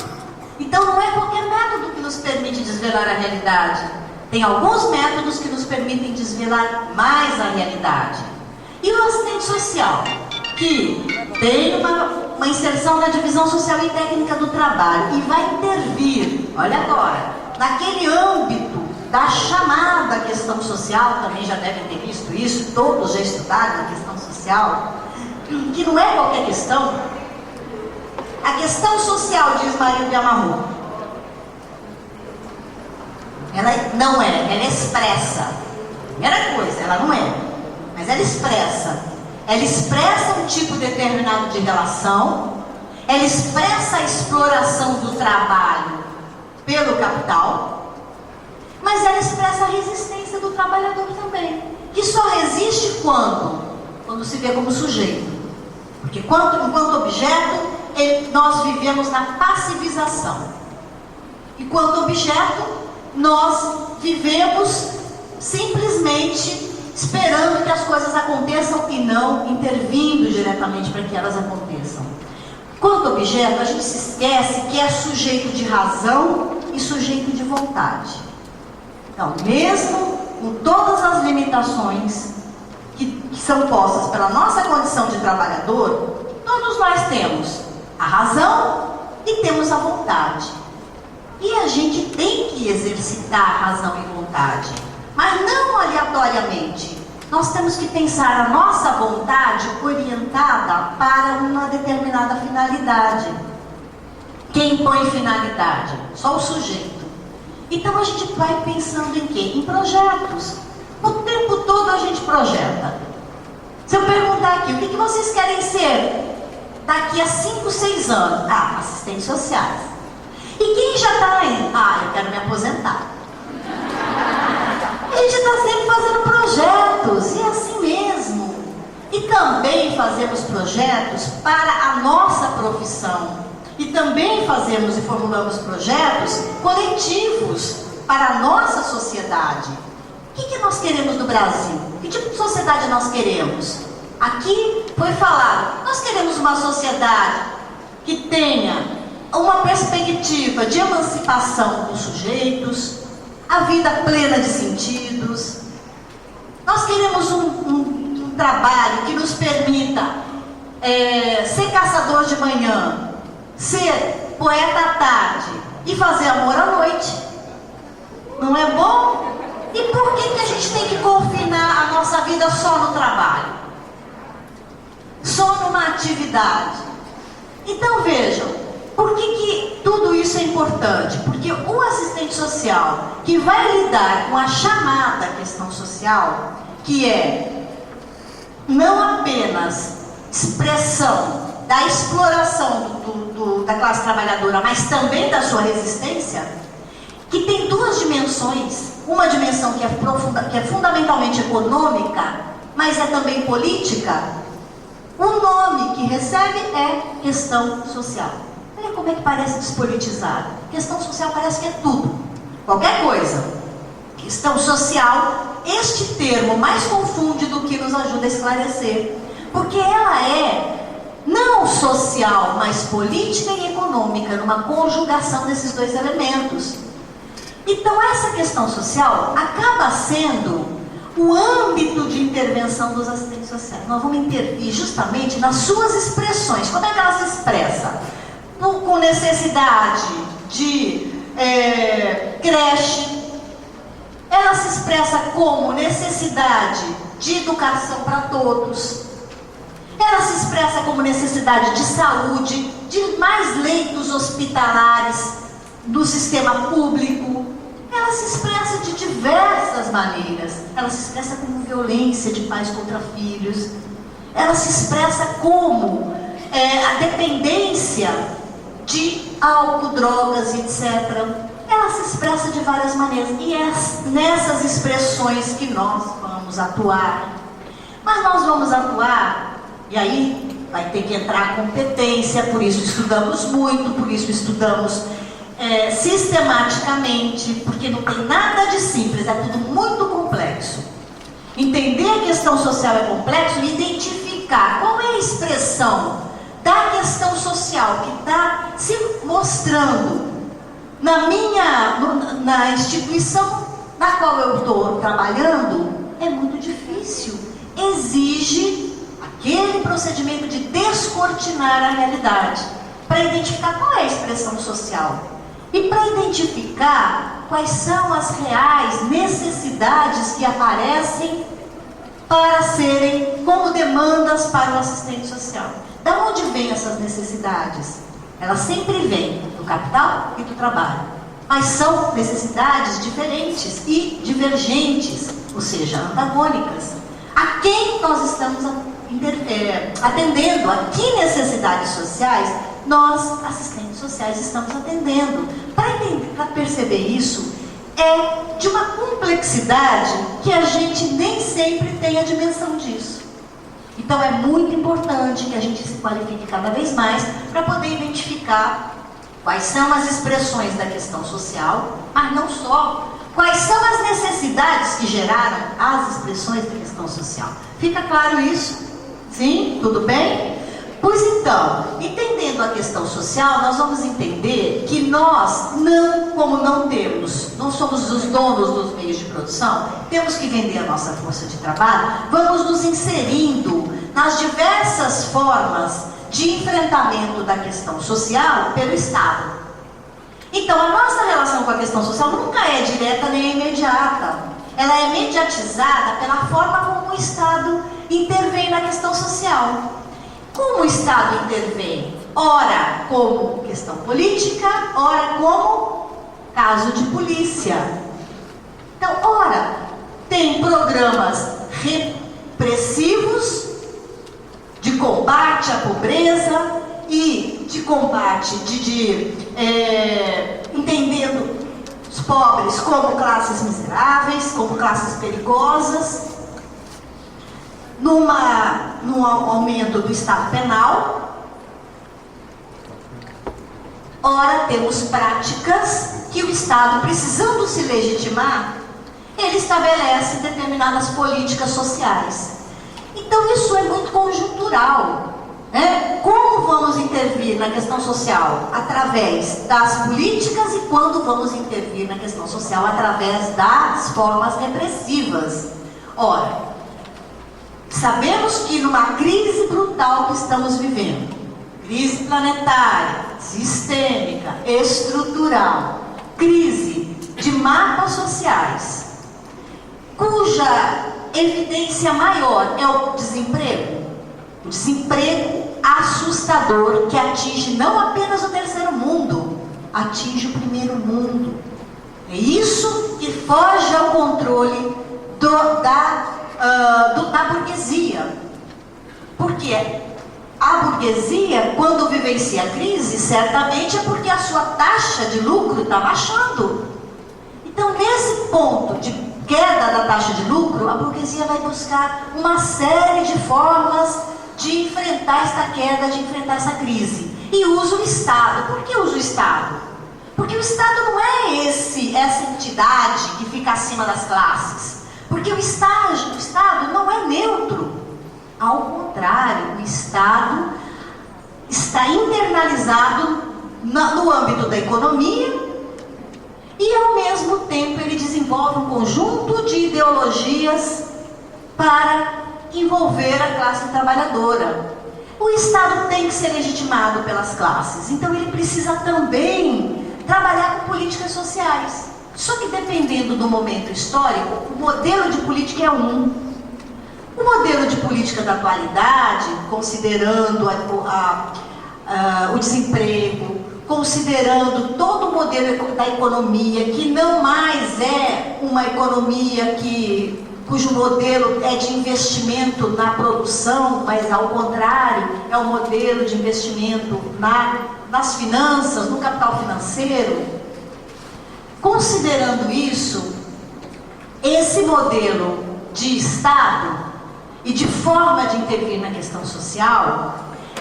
Então não é qualquer método que nos permite desvelar a realidade. Tem alguns métodos que nos permitem desvelar mais a realidade. E o assistente social, que tem uma inserção na divisão social e técnica do trabalho e vai intervir, olha agora, naquele âmbito da chamada questão social, também já devem ter visto isso, todos já estudaram a questão social, que não é qualquer questão. A questão social, diz Maria de Amarro, ela não é, ela expressa. Primeira coisa, ela não é, mas ela expressa. Ela expressa um tipo determinado de relação, ela expressa a exploração do trabalho pelo capital, mas ela expressa a resistência do trabalhador também, que só resiste quando se vê como sujeito. Porque enquanto objeto, nós vivemos na passivização. E quanto objeto, nós vivemos simplesmente esperando que as coisas aconteçam e não intervindo diretamente para que elas aconteçam. Quanto objeto, a gente se esquece que é sujeito de razão e sujeito de vontade. Então, mesmo com todas as limitações que são postas pela nossa condição de trabalhador, todos nós temos a razão e temos a vontade. E a gente tem que exercitar a razão e vontade, mas não aleatoriamente. Nós temos que pensar a nossa vontade orientada para uma determinada finalidade. Quem põe finalidade? Só o sujeito. Então a gente vai pensando em quê? Em projetos. O tempo todo a gente projeta. Se eu perguntar aqui, o que vocês querem ser daqui a 5, 6 anos? Assistentes sociais. E quem já está aí? Eu quero me aposentar. A gente está sempre fazendo projetos, e é assim mesmo. E também fazemos projetos para a nossa profissão. E também fazemos e formulamos projetos coletivos para a nossa sociedade. O que nós queremos do Brasil? Que tipo de sociedade nós queremos? Aqui foi falado, nós queremos uma sociedade que tenha uma perspectiva de emancipação dos sujeitos, a vida plena de sentidos. Nós queremos um trabalho que nos permita ser caçador de manhã, ser poeta à tarde e fazer amor à noite. Não é bom? E por que a gente tem que confinar a nossa vida só no trabalho? Só numa atividade? Então vejam, por que tudo isso é importante? Porque o assistente social que vai lidar com a chamada questão social, que é não apenas expressão da exploração da classe trabalhadora, mas também da sua resistência, que tem duas dimensões. Uma dimensão que é fundamentalmente econômica, mas é também política. O nome que recebe é questão social. Olha como é que parece despolitizado. Questão social parece que é tudo, qualquer coisa. Questão social, este termo mais confunde do que nos ajuda a esclarecer, porque ela é não social, mas política e econômica, numa conjugação desses dois elementos. Então essa questão social acaba sendo o âmbito de intervenção dos assistentes sociais. Nós vamos intervir justamente nas suas expressões. Como é que ela se expressa? Com necessidade de creche. Ela se expressa como necessidade de educação para todos. Ela se expressa como necessidade de saúde, de mais leitos hospitalares do sistema público. Ela se expressa de diversas maneiras. Ela se expressa como violência de pais contra filhos. Ela se expressa como a dependência de álcool, drogas, etc. Ela se expressa de várias maneiras. E é nessas expressões que nós vamos atuar. Mas nós vamos atuar, e aí vai ter que entrar a competência, por isso estudamos muito, por isso estudamos sistematicamente, porque não tem nada de simples, é tudo muito complexo. Entender a questão social é complexo e identificar qual é a expressão da questão social que está se mostrando na instituição na qual eu estou trabalhando, é muito difícil. Exige aquele procedimento de descortinar a realidade, para identificar qual é a expressão social e para identificar quais são as reais necessidades que aparecem para serem como demandas para o assistente social. Da onde vêm essas necessidades? Elas sempre vêm do capital e do trabalho, mas são necessidades diferentes e divergentes, ou seja, antagônicas. A quem nós estamos atendendo? A que necessidades sociais nós, assistentes sociais, estamos atendendo? Para perceber isso, é de uma complexidade que a gente nem sempre tem a dimensão disso. Então é muito importante que a gente se qualifique cada vez mais para poder identificar quais são as expressões da questão social, mas não só. Quais são as necessidades que geraram as expressões da questão social? Fica claro isso? Sim? Tudo bem? Pois então, entendendo a questão social, nós vamos entender que nós não somos os donos dos meios de produção, temos que vender a nossa força de trabalho, vamos nos inserindo nas diversas formas de enfrentamento da questão social pelo Estado. Então, a nossa relação com a questão social nunca é direta nem imediata. Ela é mediatizada pela forma como o Estado intervém na questão social. Como o Estado intervém? Ora como questão política, ora como caso de polícia. Então, ora, tem programas repressivos de combate à pobreza e de combate, entendendo os pobres como classes miseráveis, como classes perigosas, num aumento do Estado penal. Ora, temos práticas que o Estado, precisando se legitimar, ele estabelece determinadas políticas sociais. Então, isso é muito conjuntural. Como vamos intervir na questão social? Através das políticas. E quando vamos intervir na questão social? Através das formas repressivas. Ora, sabemos que numa crise brutal que estamos vivendo, crise planetária, sistêmica, estrutural, crise de mapas sociais, cuja evidência maior é o desemprego assustador, que atinge não apenas o terceiro mundo, atinge o primeiro mundo. É isso que foge ao controle da burguesia. Porque a burguesia, quando vivencia a crise, certamente é porque a sua taxa de lucro está baixando. Então, nesse ponto de queda da taxa de lucro, a burguesia vai buscar uma série de formas de enfrentar esta queda, de enfrentar essa crise. E usa o Estado. Por que usa o Estado? Porque o Estado não é essa entidade que fica acima das classes. Porque o Estado não é neutro. Ao contrário, o Estado está internalizado no âmbito da economia e, ao mesmo tempo, ele desenvolve um conjunto de ideologias para envolver a classe trabalhadora. O Estado tem que ser legitimado pelas classes, então ele precisa também trabalhar com políticas sociais. Só que, dependendo do momento histórico, o modelo de política é um. O modelo de política da atualidade, considerando o desemprego, considerando todo o modelo da economia, que não mais é uma economia cujo modelo é de investimento na produção, mas ao contrário, é um modelo de investimento nas finanças, no capital financeiro. Considerando isso, esse modelo de Estado e de forma de intervir na questão social,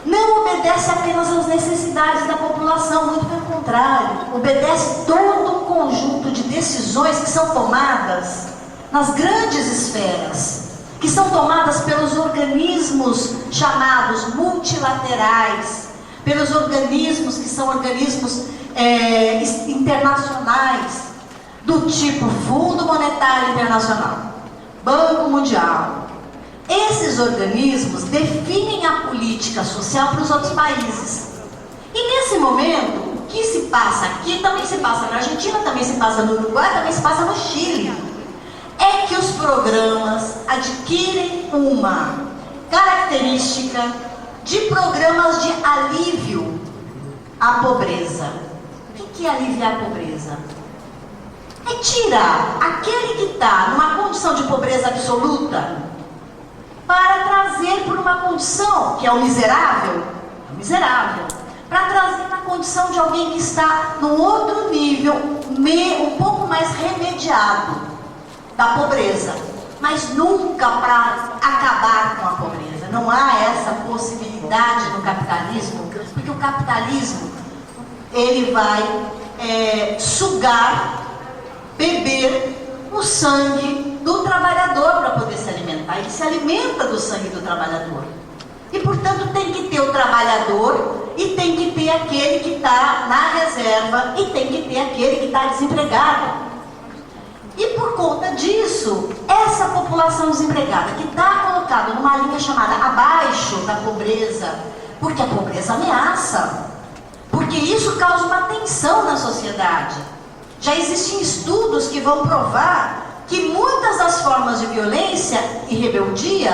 não obedece apenas às necessidades da população, muito pelo contrário, obedece todo um conjunto de decisões que são tomadas nas grandes esferas, que são tomadas pelos organismos chamados multilaterais, pelos organismos que são organismos internacionais, do tipo Fundo Monetário Internacional, Banco Mundial. Esses organismos definem a política social para os outros países. E nesse momento, o que se passa aqui, também se passa na Argentina, também se passa no Uruguai, também se passa no Chile, é que os programas adquirem uma característica de programas de alívio à pobreza. O que é aliviar a pobreza? É tirar aquele que está numa condição de pobreza absoluta para trazer por uma condição que é o miserável, para trazer na condição de alguém que está num outro nível, um pouco mais remediado da pobreza, mas nunca para acabar com a pobreza. Não há essa possibilidade no capitalismo, porque o capitalismo ele vai sugar, beber o sangue do trabalhador para poder se alimentar. Ele se alimenta do sangue do trabalhador. E, portanto, tem que ter o trabalhador e tem que ter aquele que está na reserva e tem que ter aquele que está desempregado. E, por conta disso, essa população desempregada, que está colocada numa linha chamada abaixo da pobreza, porque a pobreza ameaça, porque isso causa uma tensão na sociedade. Já existem estudos que vão provar que muitas das formas de violência e rebeldia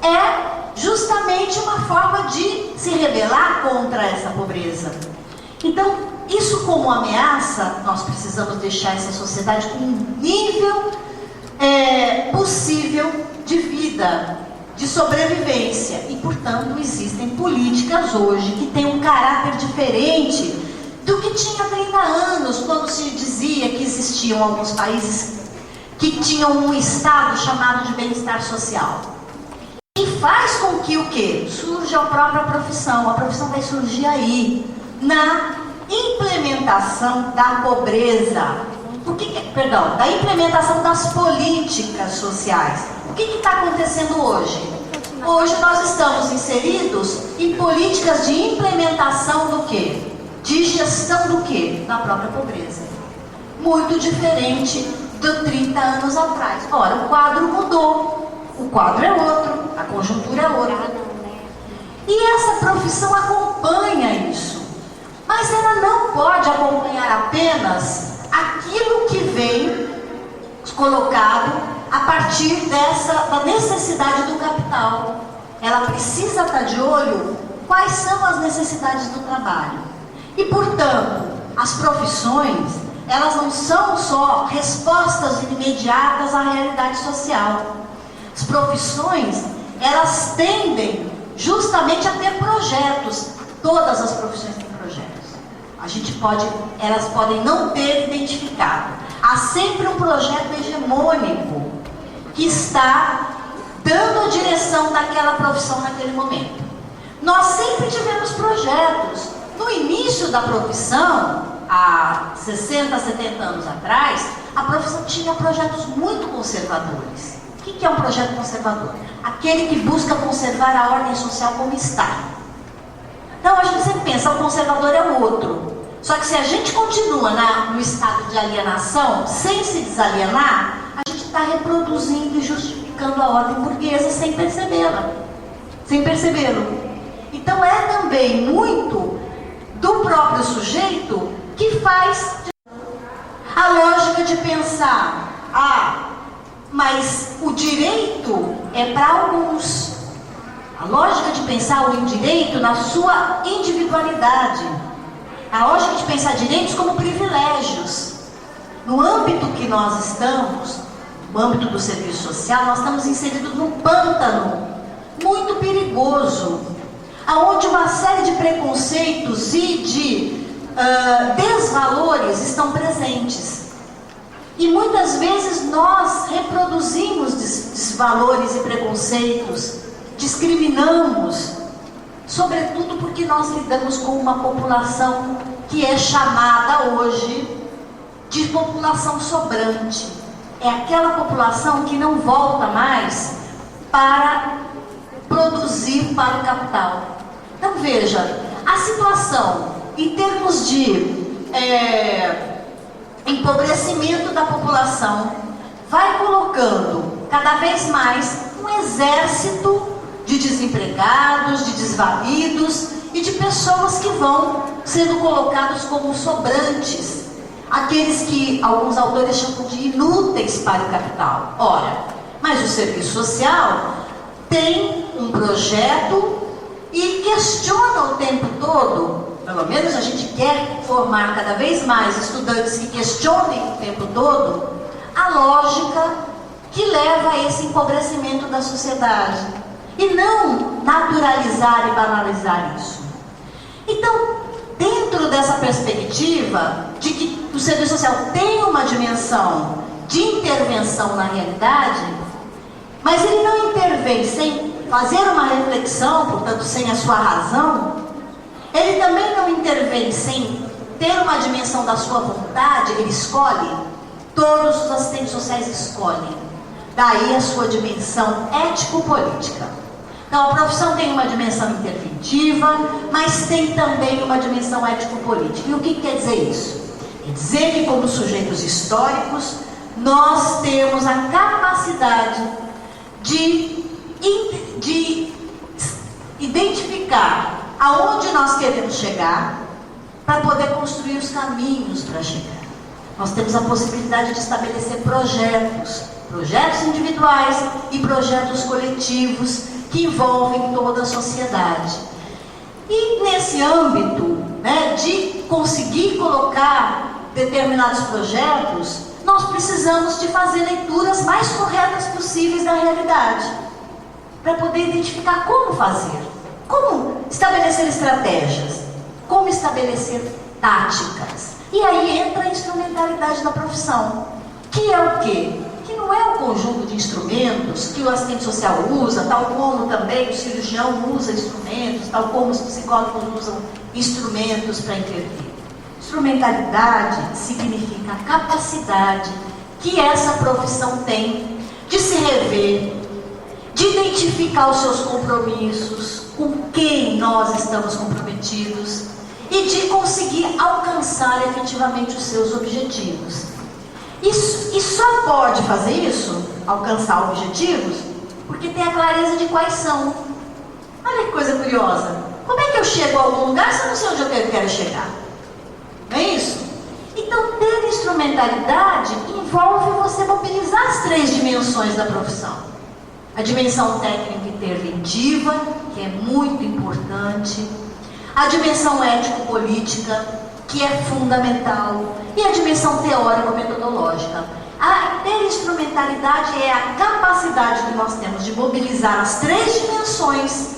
é justamente uma forma de se rebelar contra essa pobreza. Então, isso como ameaça, nós precisamos deixar essa sociedade com um nível possível de vida, de sobrevivência. E, portanto, existem políticas hoje que têm um caráter diferente do que tinha 30 anos, quando se dizia que existiam alguns países que tinham um estado chamado de bem-estar social. E faz com que o quê? Surja a própria profissão. A profissão vai surgir aí, na implementação da pobreza. Da implementação das políticas sociais. O que está acontecendo hoje? Hoje nós estamos inseridos em políticas de implementação do quê? De gestão do quê? Da própria pobreza. Muito diferente de 30 anos atrás. Ora, o quadro mudou. O quadro é outro, a conjuntura é outra. E essa profissão acompanha isso. Mas ela não pode acompanhar apenas aquilo que vem colocado a partir da necessidade do capital. Ela precisa estar de olho quais são as necessidades do trabalho. E, portanto, as profissões, elas não são só respostas imediatas à realidade social. As profissões, elas tendem justamente a ter projetos. Todas as profissões têm projetos. Elas podem não ter identificado. Há sempre um projeto hegemônico que está dando a direção daquela profissão naquele momento. Nós sempre tivemos projetos. No início da profissão, há 60, 70 anos atrás, a profissão tinha projetos muito conservadores. O que é um projeto conservador? Aquele que busca conservar a ordem social como está. Então a gente sempre pensa, o conservador é o outro. Só que se a gente continua no estado de alienação, sem se desalienar, a gente está reproduzindo e justificando a ordem burguesa sem percebê-la. Sem percebê-lo. Então é também muito do próprio sujeito que faz a lógica de pensar, mas o direito é para alguns. A lógica de pensar o direito na sua individualidade. A lógica de pensar direitos como privilégios. No âmbito que nós estamos, no âmbito do serviço social, nós estamos inseridos num pântano muito perigoso, onde uma série de preconceitos e de desvalores estão presentes. E muitas vezes nós reproduzimos desvalores e preconceitos, discriminamos, sobretudo porque nós lidamos com uma população que é chamada hoje de população sobrante. É aquela população que não volta mais para produzir para o capital. Então veja, a situação em termos de empobrecimento da população vai colocando cada vez mais um exército de desempregados, de desvalidos e de pessoas que vão sendo colocados como sobrantes, aqueles que alguns autores chamam de inúteis para o capital. Ora, mas o serviço social tem um projeto e questiona o tempo todo, pelo menos a gente quer formar cada vez mais estudantes que questionem o tempo todo a lógica que leva a esse empobrecimento da sociedade e não naturalizar e banalizar isso. Então, dentro dessa perspectiva de que o serviço social tem uma dimensão de intervenção na realidade, mas ele não intervém sem fazer uma reflexão, portanto, sem a sua razão, ele também não intervém sem ter uma dimensão da sua vontade, ele escolhe, todos os assistentes sociais escolhem. Daí a sua dimensão ético-política. Então, a profissão tem uma dimensão interventiva, mas tem também uma dimensão ético-política. E o que quer dizer isso? Quer dizer que, como sujeitos históricos, nós temos a capacidade de identificar aonde nós queremos chegar para poder construir os caminhos para chegar. Nós temos a possibilidade de estabelecer projetos individuais e projetos coletivos que envolvem toda a sociedade. E nesse âmbito, de conseguir colocar determinados projetos, nós precisamos de fazer leituras mais corretas possíveis da realidade, para poder identificar como fazer, como estabelecer estratégias, como estabelecer táticas. E aí entra a instrumentalidade da profissão, que é o quê? Que não é um conjunto de instrumentos que o assistente social usa, tal como também o cirurgião usa instrumentos, tal como os psicólogos usam instrumentos para intervir. Instrumentalidade significa a capacidade que essa profissão tem de se rever, de identificar os seus compromissos, com quem nós estamos comprometidos e de conseguir alcançar efetivamente os seus objetivos. E só pode fazer isso, alcançar objetivos, porque tem a clareza de quais são. Olha que coisa curiosa. Como é que eu chego a algum lugar se eu não sei onde eu quero chegar? Não é isso? Então, ter instrumentalidade envolve você mobilizar as 3 dimensões da profissão. A dimensão técnica interventiva, que é muito importante. A dimensão ético-política, que é fundamental, e a dimensão teórico-metodológica. A interinstrumentalidade é a capacidade que nós temos de mobilizar as 3 dimensões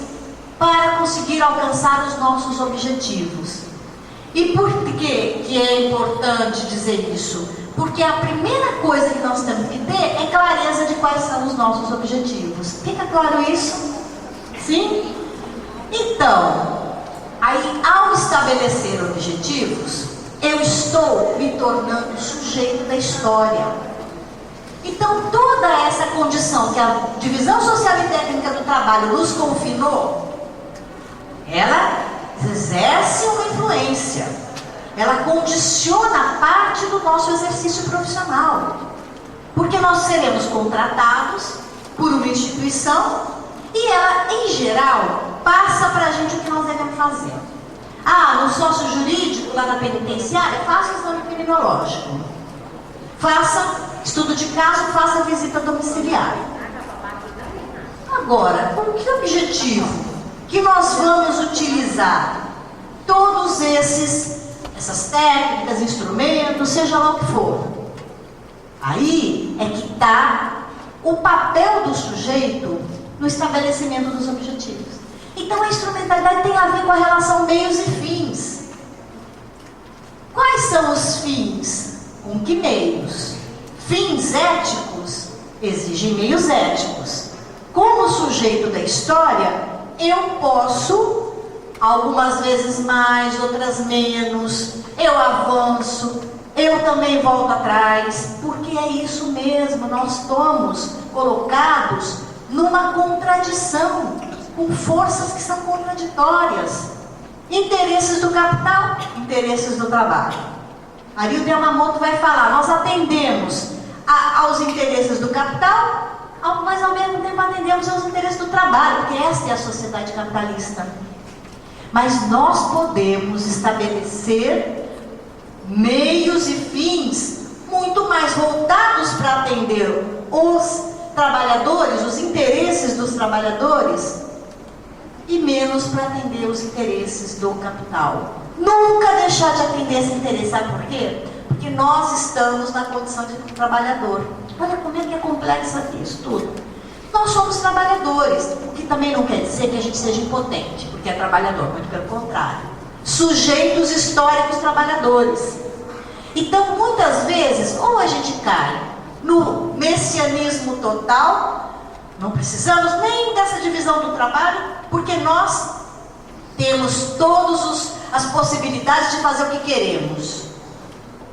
para conseguir alcançar os nossos objetivos. E por que é importante dizer isso? Porque a primeira coisa que nós temos que ter é clareza de quais são os nossos objetivos. Fica claro isso? Sim? Então, aí, ao estabelecer objetivos, eu estou me tornando sujeito da história. Então, toda essa condição que a divisão social e técnica do trabalho nos confinou, ela exerce uma influência. Ela condiciona parte do nosso exercício profissional. Porque nós seremos contratados por uma instituição e ela, em geral, passa para a gente o que nós devemos fazer. No sócio jurídico, lá na penitenciária, faça o exame criminológico. Faça estudo de caso, faça visita domiciliar. Agora, com que objetivo que nós vamos utilizar todos essas técnicas, instrumentos, seja lá o que for? Aí é que está o papel do sujeito no estabelecimento dos objetivos. Então a instrumentalidade tem a ver com a relação meios e fins. Quais são os fins? Com que meios? Fins éticos exigem meios éticos. Como sujeito da história, eu posso algumas vezes mais, outras menos, eu avanço, eu também volto atrás, porque é isso mesmo, nós estamos colocados numa contradição, com forças que são contraditórias. Interesses do capital, interesses do trabalho. Arildo Yamamoto vai falar, nós atendemos aos interesses do capital, mas ao mesmo tempo atendemos aos interesses do trabalho, porque esta é a sociedade capitalista. Mas nós podemos estabelecer meios e fins muito mais voltados para atender os trabalhadores, os interesses dos trabalhadores, e menos para atender os interesses do capital. Nunca deixar de atender esse interesse, sabe por quê? Porque nós estamos na condição de trabalhador. Olha como é que é complexo isso tudo. Nós somos trabalhadores, o que também não quer dizer que a gente seja impotente, porque é trabalhador, muito pelo contrário. Sujeitos históricos trabalhadores. Então, muitas vezes, ou a gente cai no messianismo total, não precisamos nem dessa divisão do trabalho, porque nós temos todas as possibilidades de fazer o que queremos.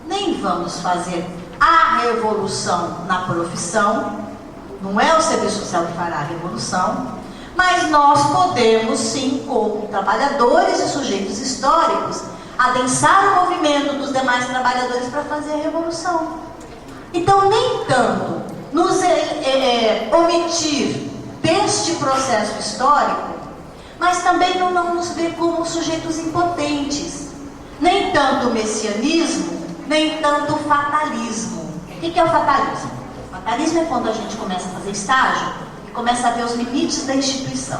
Nem vamos fazer a revolução na profissão, não é o serviço social que fará a revolução, mas nós podemos sim, como trabalhadores e sujeitos históricos, adensar o movimento dos demais trabalhadores para fazer a revolução. Então, nem tanto nos omitir deste processo histórico, mas também não nos ver como sujeitos impotentes. Nem tanto o messianismo, nem tanto o fatalismo. O que é o fatalismo? O fatalismo é quando a gente começa a fazer estágio e começa a ver os limites da instituição.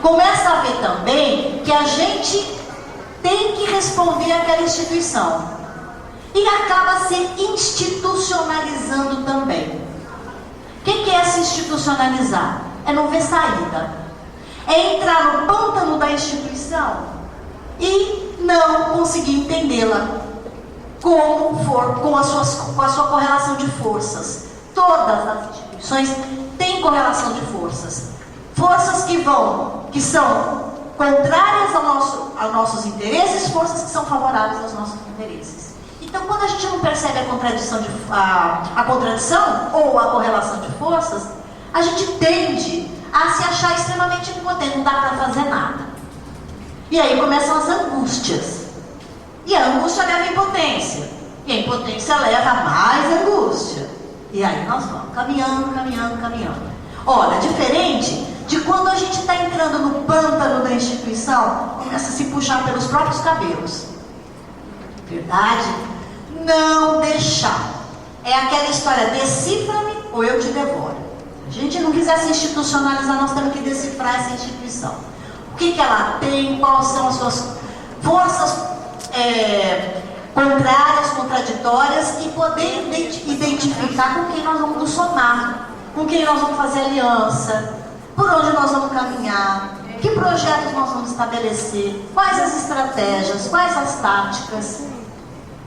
Começa a ver também que a gente tem que responder àquela instituição. E acaba se institucionalizando também. O que é se institucionalizar? É não ver saída. É entrar no pântano da instituição e não conseguir entendê-la como for, com a sua correlação de forças. Todas as instituições têm correlação de forças. Forças que são contrárias aos nossos interesses, forças que são favoráveis aos nossos interesses. Então, quando a gente não percebe a contradição ou a correlação de forças, a gente tende a se achar extremamente impotente, não dá para fazer nada. E aí começam as angústias. E a angústia leva à impotência. E a impotência leva a mais angústia. E aí nós vamos caminhando. Olha, diferente de quando a gente está entrando no pântano da instituição, começa a se puxar pelos próprios cabelos. Verdade? Não deixar. É aquela história, decifra-me ou eu te devoro. Se a gente não quiser se institucionalizar, nós temos que decifrar essa instituição. O que ela tem, quais são as suas forças contrárias, contraditórias, e poder identificar com quem nós vamos nos somar, com quem nós vamos fazer aliança, por onde nós vamos caminhar, que projetos nós vamos estabelecer, quais as estratégias, quais as táticas.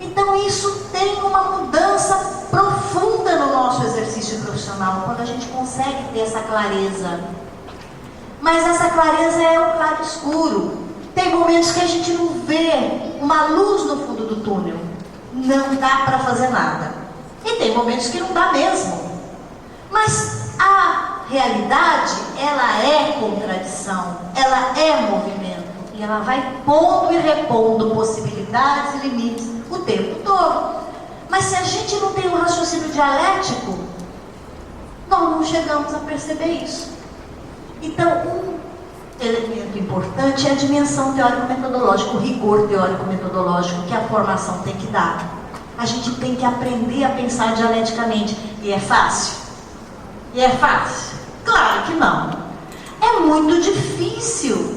Então isso tem uma mudança profunda no nosso exercício profissional, quando a gente consegue ter essa clareza. Mas essa clareza é o claro escuro. Tem momentos que a gente não vê uma luz no fundo do túnel. Não dá para fazer nada. E tem momentos que não dá mesmo. Mas a realidade, ela é contradição, ela é movimento. E ela vai pondo e repondo possibilidades e limites o tempo todo. Mas se a gente não tem um raciocínio dialético, nós não chegamos a perceber isso. Então, um elemento importante é a dimensão teórico-metodológica, o rigor teórico-metodológico que a formação tem que dar. A gente tem que aprender a pensar dialeticamente. E é fácil? E é fácil? Claro que não. É muito difícil.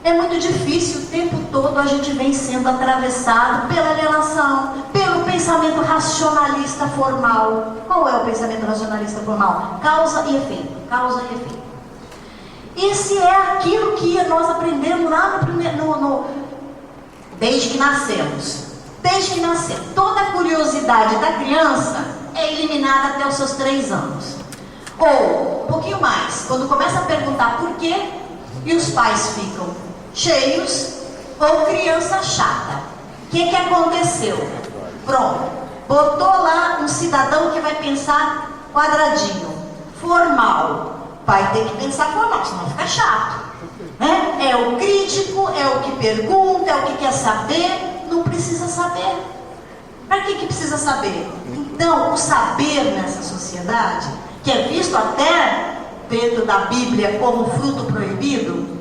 É muito difícil, o tempo todo a gente vem sendo atravessado pela alienação, pelo pensamento racionalista formal. Qual é o pensamento racionalista formal? Causa e efeito, causa e efeito. Esse é aquilo que nós aprendemos lá desde que nascemos. Desde que nascemos. Toda a curiosidade da criança é eliminada até os seus 3 anos. Ou, um pouquinho mais, quando começa a perguntar por quê, e os pais ficam cheios ou criança chata. O que aconteceu? Pronto, botou lá um cidadão que vai pensar quadradinho, formal. Vai ter que pensar formal, senão fica chato, né? É o crítico, é o que pergunta, é o que quer saber, não precisa saber. Para que precisa saber? Então, o saber nessa sociedade, que é visto até dentro da Bíblia como fruto proibido,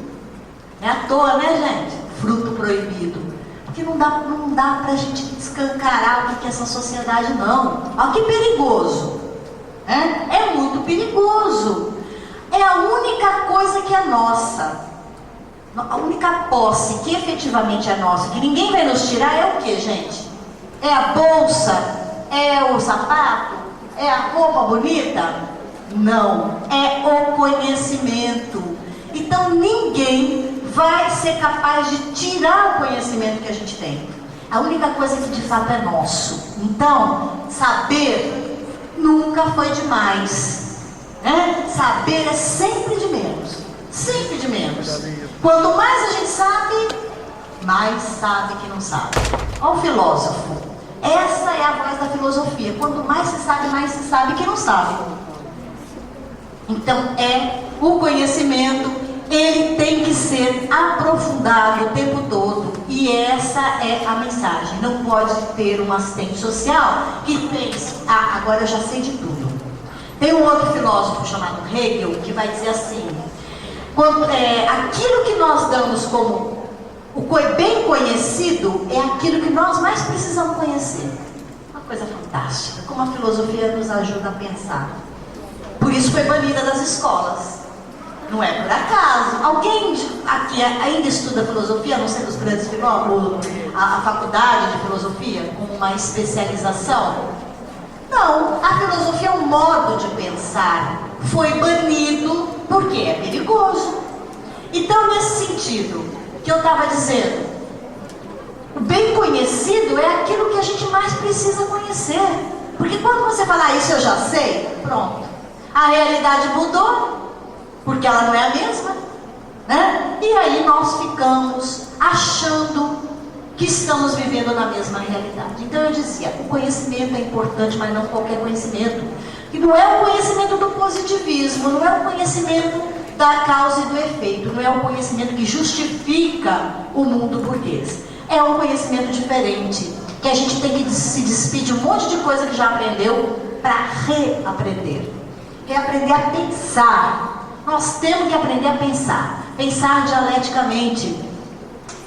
é à toa, né, gente? Fruto proibido. Porque não dá pra gente escancarar o que é essa sociedade, não. Olha que perigoso. É muito perigoso. É a única coisa que é nossa. A única posse que efetivamente é nossa, que ninguém vai nos tirar, é o que, gente? É a bolsa? É o sapato? É a roupa bonita? Não. É o conhecimento. Então ninguém vai ser capaz de tirar o conhecimento que a gente tem. A única coisa que de fato é nosso. Então, saber nunca foi demais, né? Saber é sempre de menos. Sempre de menos. Quanto mais a gente sabe, mais sabe que não sabe. Olha o filósofo. Essa é a voz da filosofia. Quanto mais se sabe, mais se sabe que não sabe. Então, o conhecimento, ele tem que ser aprofundado o tempo todo. E essa é a mensagem. Não pode ter um assistente social que pense, agora eu já sei de tudo. Tem um outro filósofo chamado Hegel que vai dizer assim, aquilo que nós damos como o bem conhecido é aquilo que nós mais precisamos conhecer. Uma coisa fantástica, como a filosofia nos ajuda a pensar. Por isso foi banida das escolas. Não é por acaso. Alguém aqui ainda estuda filosofia, a não ser dos grandes filósofos, a faculdade de filosofia, como uma especialização? Não, a filosofia é um modo de pensar. Foi banido porque é perigoso. Então, nesse sentido que eu estava dizendo, o bem conhecido é aquilo que a gente mais precisa conhecer. Porque quando você fala, isso eu já sei, pronto. A realidade mudou, porque ela não é a mesma, né? E aí nós ficamos achando que estamos vivendo na mesma realidade. Então eu dizia, o conhecimento é importante, mas não qualquer conhecimento. E não é o conhecimento do positivismo, não é o conhecimento da causa e do efeito, não é o conhecimento que justifica o mundo burguês. É um conhecimento diferente, que a gente tem que se despedir de um monte de coisa que já aprendeu para reaprender. Reaprender a pensar. Nós temos que aprender a pensar. Pensar dialeticamente.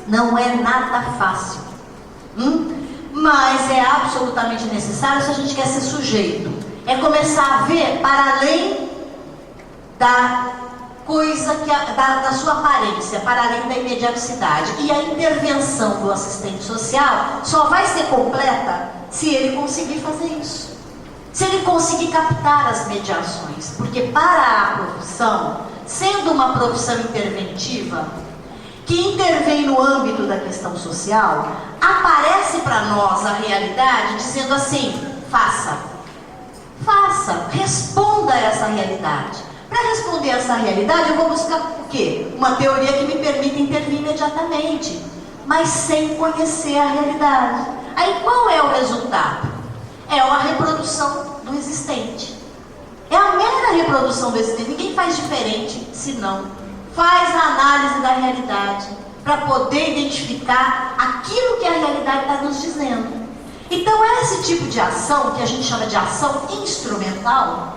Não é nada fácil. Mas é absolutamente necessário se a gente quer ser sujeito. É começar a ver para além da coisa da sua aparência, para além da imediaticidade. E a intervenção do assistente social só vai ser completa se ele conseguir fazer isso. Se ele conseguir captar as mediações. Porque para a profissão, sendo uma profissão interventiva, que intervém no âmbito da questão social, aparece para nós a realidade dizendo assim, faça, responda a essa realidade. Para responder a essa realidade, eu vou buscar o quê? Uma teoria que me permita intervir imediatamente, mas sem conhecer a realidade. Aí qual é o resultado? É uma reprodução do existente. É a mera reprodução do existente. Ninguém faz diferente, senão faz a análise da realidade para poder identificar aquilo que a realidade está nos dizendo. Então, esse tipo de ação, que a gente chama de ação instrumental,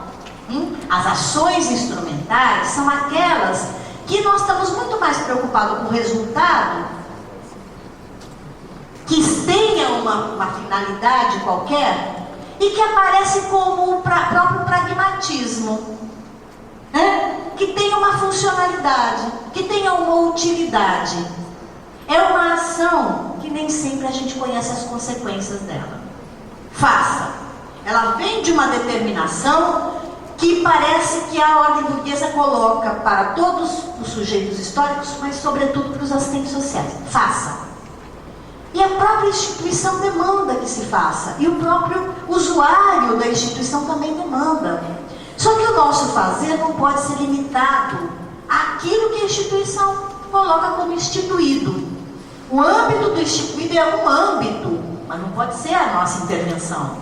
as ações instrumentais são aquelas que nós estamos muito mais preocupados com o resultado, que tenha uma finalidade qualquer e que aparece como o próprio pragmatismo, né? Que tenha uma funcionalidade, que tenha uma utilidade. É uma ação que nem sempre a gente conhece as consequências dela. Faça. Ela vem de uma determinação que parece que a ordem burguesa coloca para todos os sujeitos históricos, mas sobretudo para os assistentes sociais. Faça. E a própria instituição demanda que se faça. E o próprio usuário da instituição também demanda. Só que o nosso fazer não pode ser limitado aquilo que a instituição coloca como instituído. O âmbito do instituído é um âmbito, mas não pode ser a nossa intervenção.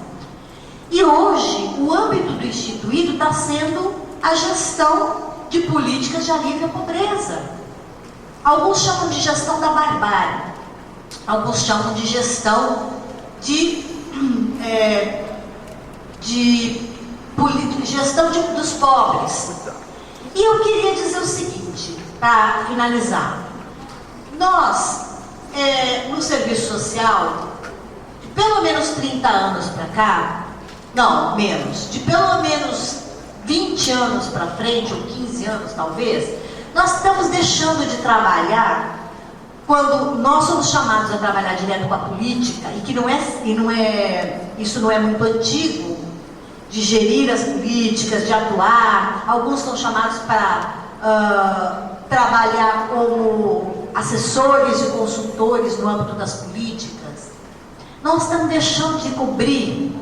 E hoje, o âmbito do instituído está sendo a gestão de políticas de alívio à pobreza. Alguns chamam de gestão da barbárie, alguns chamam de gestão dos pobres. E eu queria dizer o seguinte, para finalizar. Nós, no serviço social, de pelo menos 30 anos para cá, não, menos, de pelo menos 20 anos para frente, ou 15 anos talvez, nós estamos deixando de trabalhar quando nós somos chamados a trabalhar direto com a política, e que isso não é muito antigo, de gerir as políticas, de atuar. Alguns são chamados para trabalhar como assessores e consultores no âmbito das políticas. Nós estamos deixando de cobrir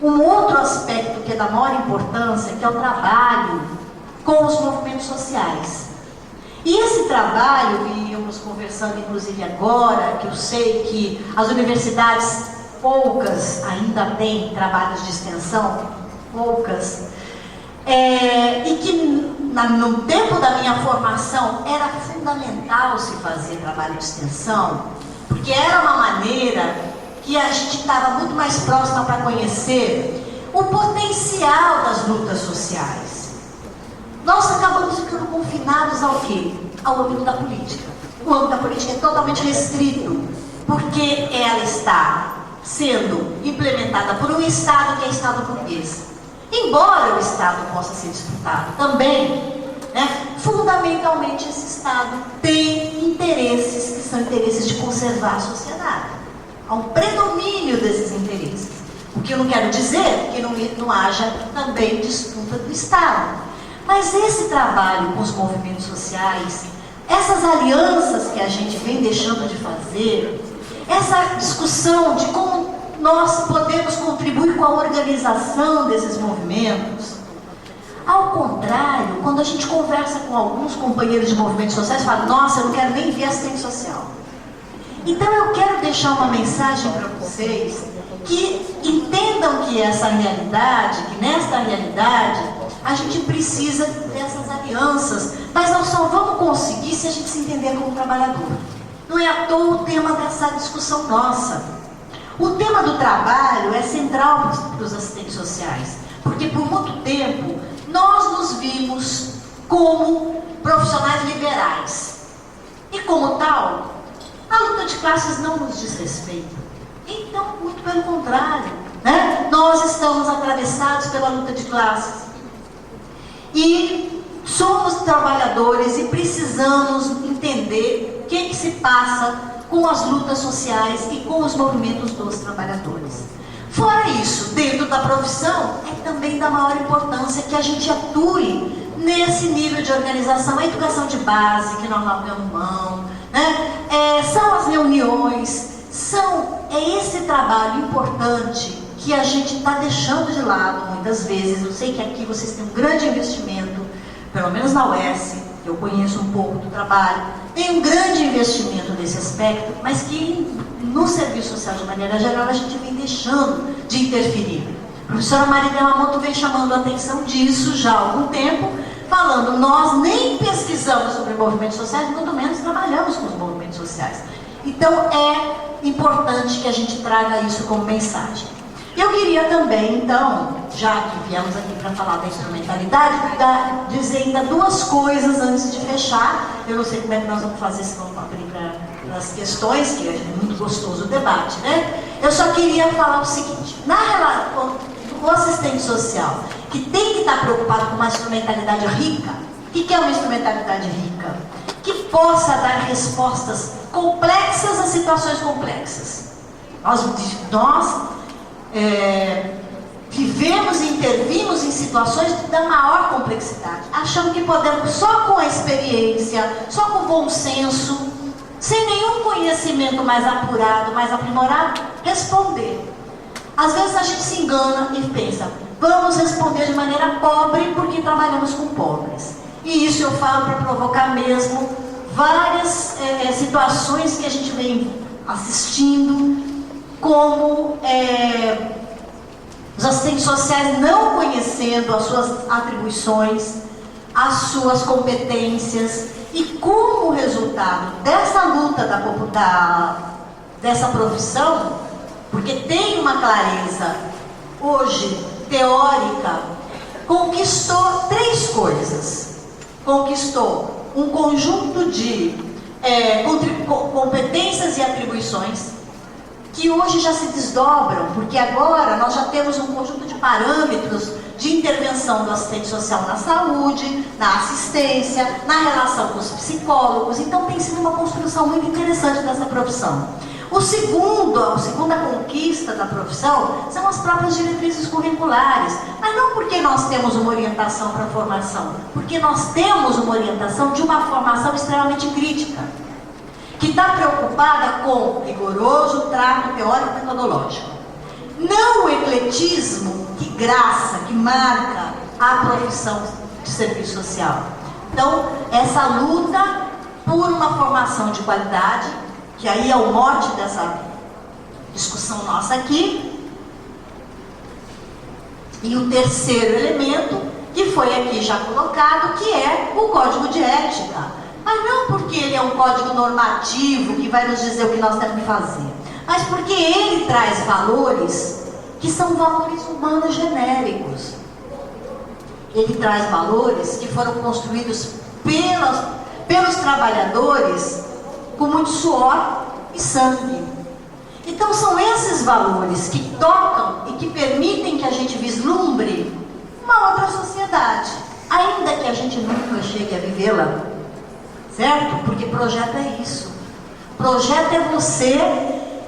um outro aspecto que é da maior importância, que é o trabalho com os movimentos sociais. E esse trabalho, e íamos conversando inclusive agora, que eu sei que as universidades, poucas ainda têm trabalhos de extensão, poucas, e que no tempo da minha formação era fundamental se fazer trabalho de extensão, porque era uma maneira que a gente estava muito mais próxima para conhecer o potencial das lutas sociais. Nós acabamos ficando confinados ao quê? Ao âmbito da política. O âmbito da política é totalmente restrito, porque ela está sendo implementada por um Estado que é Estado burguês. Embora o Estado possa ser disputado também, fundamentalmente esse Estado tem interesses que são interesses de conservar a sociedade. Há um predomínio desses interesses. O que eu não quero dizer que não haja também disputa do Estado. Mas esse trabalho com os movimentos sociais, essas alianças que a gente vem deixando de fazer, essa discussão de como nós podemos contribuir com a organização desses movimentos. Ao contrário, quando a gente conversa com alguns companheiros de movimentos sociais, fala, nossa, eu não quero nem ver assistente social. Então eu quero deixar uma mensagem para vocês que entendam que essa realidade, que nesta realidade, a gente precisa dessas alianças, mas nós só vamos conseguir se a gente se entender como trabalhador. Não é à toa o tema dessa discussão nossa. O tema do trabalho é central para os assistentes sociais, porque por muito tempo nós nos vimos como profissionais liberais. E como tal, a luta de classes não nos diz respeito. Então, muito pelo contrário, nós estamos atravessados pela luta de classes. E somos trabalhadores e precisamos entender o que se passa com as lutas sociais e com os movimentos dos trabalhadores. Fora isso, dentro da profissão, é também da maior importância que a gente atue nesse nível de organização, a educação de base, que nós não temos mão, são as reuniões, é esse trabalho importante que a gente está deixando de lado muitas vezes. Eu sei que aqui vocês têm um grande investimento, pelo menos na UES, eu conheço um pouco do trabalho, tem um grande investimento nesse aspecto, mas que no serviço social de maneira geral a gente vem deixando de interferir. A professora Maria Yamamoto vem chamando a atenção disso já há algum tempo, falando, nós nem pesquisamos sobre movimentos sociais, muito menos trabalhamos com os movimentos sociais. Então é importante que a gente traga isso como mensagem. Eu queria também, então, já que viemos aqui para falar da instrumentalidade, dizer ainda duas coisas antes de fechar. Eu não sei como é que nós vamos fazer, se vamos abrir para as questões, que é muito gostoso o debate, Eu só queria falar o seguinte, o assistente social, que tem que estar preocupado com uma instrumentalidade rica. O que é uma instrumentalidade rica? Que possa dar respostas complexas a situações complexas. Nós vivemos e intervimos em situações da maior complexidade, achando que podemos só com a experiência, só com o bom senso, sem nenhum conhecimento mais apurado, mais aprimorado, responder. Às vezes a gente se engana e pensa, vamos responder de maneira pobre porque trabalhamos com pobres. E isso eu falo para provocar mesmo várias situações que a gente vem assistindo, como os assistentes sociais não conhecendo as suas atribuições, as suas competências, e como resultado dessa luta dessa profissão, porque tem uma clareza hoje teórica, conquistou 3 coisas. Conquistou um conjunto de competências e atribuições que hoje já se desdobram, porque agora nós já temos um conjunto de parâmetros de intervenção do assistente social na saúde, na assistência, na relação com os psicólogos. Então tem sido uma construção muito interessante dessa profissão. A segunda conquista da profissão são as próprias diretrizes curriculares, mas não porque nós temos uma orientação para a formação, porque nós temos uma orientação de uma formação extremamente crítica, que está preocupada com rigoroso trato teórico e metodológico. Não o ecletismo que graça, que marca a profissão de serviço social. Então, essa luta por uma formação de qualidade, que aí é o mote dessa discussão nossa aqui. E o terceiro elemento, que foi aqui já colocado, que é o código de ética. Mas não porque ele é um código normativo que vai nos dizer o que nós temos que fazer, mas porque ele traz valores que são valores humanos genéricos. Ele traz valores que foram construídos pelos trabalhadores com muito suor e sangue. Então são esses valores que tocam e que permitem que a gente vislumbre uma outra sociedade, ainda que a gente nunca chegue a vivê-la, certo? Porque projeto é isso. Projeto é você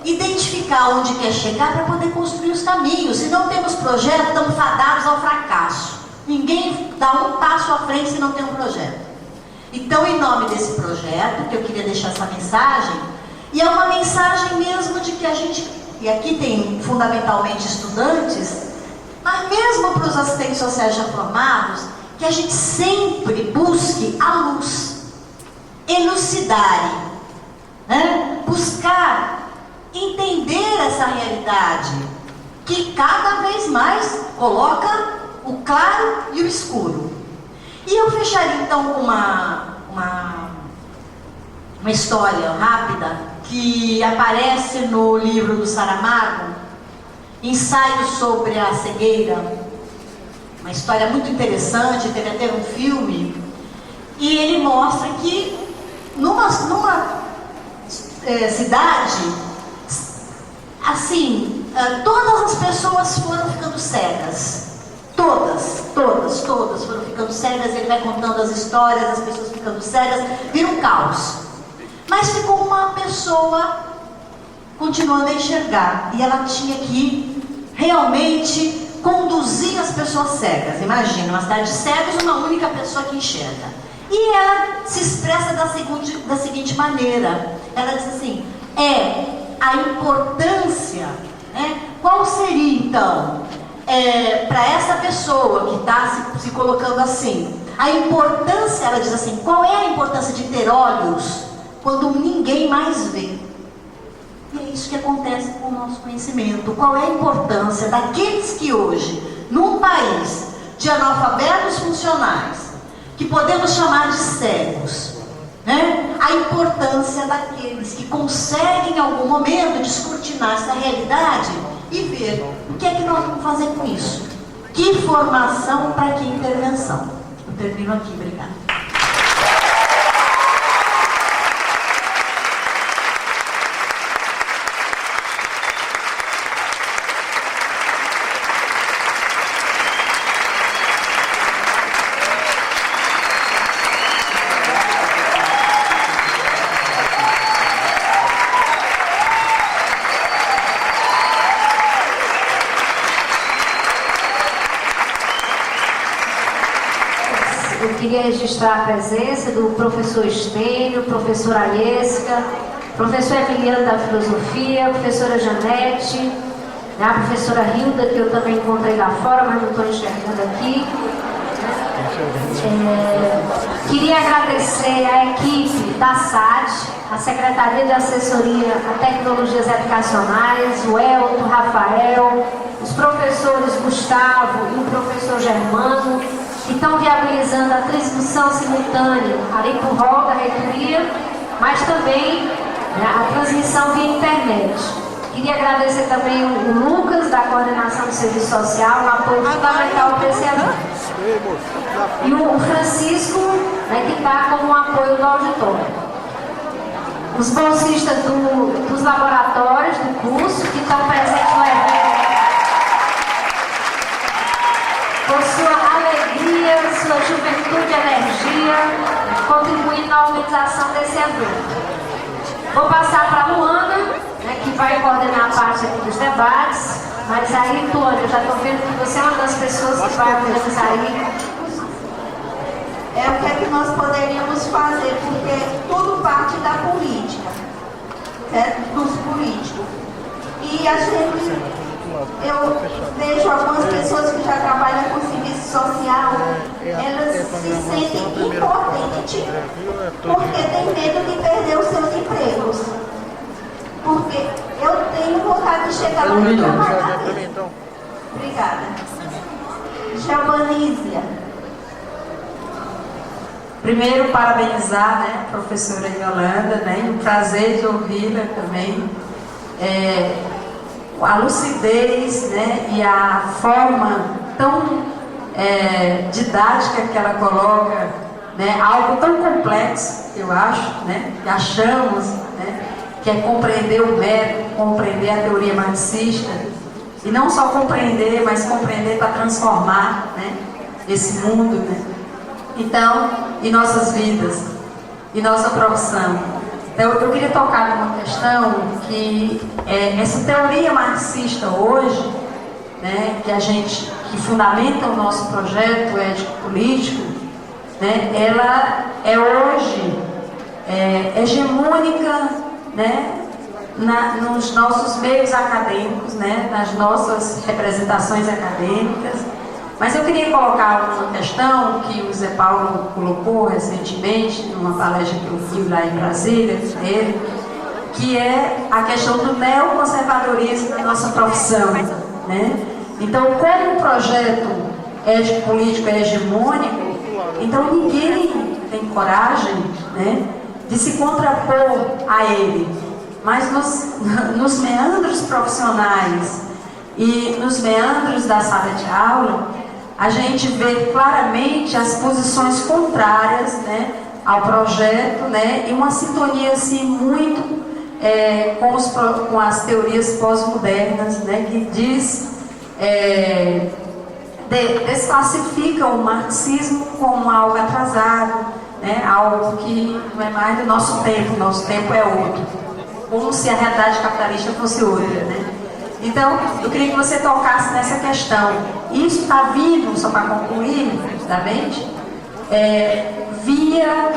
identificar onde quer chegar para poder construir os caminhos. Se não temos projeto, estamos fadados ao fracasso. Ninguém dá um passo à frente se não tem um projeto. Então, em nome desse projeto, que eu queria deixar essa mensagem, e é uma mensagem mesmo de que a gente, e aqui tem fundamentalmente estudantes, mas mesmo para os assistentes sociais já formados, que a gente sempre busque a luz, elucidar, né? Buscar entender essa realidade que cada vez mais coloca o claro e o escuro. E eu fecharia então com uma história rápida que aparece no livro do Saramago, Ensaio sobre a Cegueira, uma história muito interessante, teve até um filme, e ele mostra que numa cidade, assim, todas as pessoas foram ficando cegas. Todas foram ficando cegas. Ele vai contando as histórias, as pessoas ficando cegas, vira um caos. Mas ficou uma pessoa continuando a enxergar, e ela tinha que realmente conduzir as pessoas cegas. Imagina, uma cidade de cegos, uma única pessoa que enxerga. E ela se expressa da seguinte maneira. Ela diz assim, a importância, né? Qual seria então, para essa pessoa que está se colocando assim, a importância, ela diz assim, qual é a importância de ter olhos quando ninguém mais vê? E é isso que acontece com o nosso conhecimento. Qual é a importância daqueles que hoje, num país de analfabetos funcionais, que podemos chamar de cegos, né? A importância daqueles que conseguem em algum momento descortinar essa realidade e ver o que é que nós vamos fazer com isso. Que formação para que intervenção? Eu termino aqui, obrigada. Eu queria registrar a presença do professor Estênio, professora Ayesca, professor Emiliano da Filosofia, professora Janete, né, a professora Hilda, que eu também encontrei lá fora, mas não estou enxergando aqui. Queria agradecer à equipe da SAD, a Secretaria de Assessoria a Tecnologias Educacionais, o Elton, o Rafael, os professores Gustavo e o professor Germano, que estão viabilizando a transmissão simultânea ali por rol da reitoria, mas também a transmissão via internet. Queria agradecer também o Lucas, da Coordenação de Serviço Social, um apoio fundamental para esse evento. E o Francisco, que está como um apoio do auditório. Os bolsistas dos laboratórios do curso, que estão presentes no evento, por sua alegria, sua juventude e energia, contribuindo na organização desse evento. Vou passar para a Luana, que vai coordenar a parte aqui dos debates, mas aí, Tônia, eu já estou vendo que você é uma das pessoas que vai organizar aí. É o que é que nós poderíamos fazer, porque tudo parte da política, certo? Dos políticos. E a gente, eu vejo algumas pessoas que já trabalham com serviço social, elas se sentem impotentes porque têm medo de perder os seus empregos. Porque eu tenho vontade de chegar lá e trabalhar. Obrigada. Giovanísia. Primeiro, parabenizar, a professora Yolanda, um prazer de ouvi-la também. A lucidez, e a forma tão didática que ela coloca, algo tão complexo, eu acho, que achamos, que é compreender o método, compreender a teoria marxista, e não só compreender, mas compreender para transformar, esse mundo, Então, em nossas vidas, em nossa profissão. Então, eu queria tocar numa questão que essa teoria marxista hoje, que fundamenta o nosso projeto ético-político, ela é hoje hegemônica, nos nossos meios acadêmicos, nas nossas representações acadêmicas. Mas eu queria colocar uma questão que o Zé Paulo colocou recentemente, numa palestra que eu fui lá em Brasília, que é a questão do neoconservadorismo na nossa profissão. Então, como o projeto ético-político é hegemônico, então ninguém tem coragem de se contrapor a ele. Mas nos meandros profissionais e nos meandros da sala de aula, a gente vê claramente as posições contrárias ao projeto, e uma sintonia assim, muito com as teorias pós-modernas, que desclassificam o marxismo como algo atrasado, algo que não é mais do nosso tempo é outro, como se a realidade capitalista fosse outra. Então, eu queria que você tocasse nessa questão. Isso está vindo, só para concluir, rapidamente, via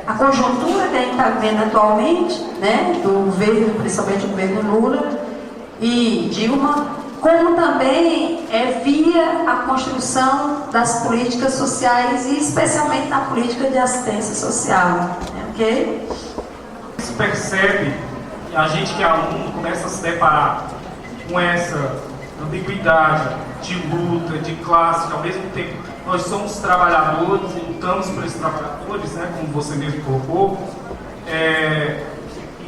a conjuntura que a gente está vivendo atualmente, do governo, principalmente o governo Lula e Dilma, como também via a construção das políticas sociais e especialmente na política de assistência social. Ok? Se percebe, a gente que é aluno começa a se deparar com essa ambiguidade de luta, de classe, que ao mesmo tempo nós somos trabalhadores e lutamos por esses trabalhadores, como você mesmo colocou,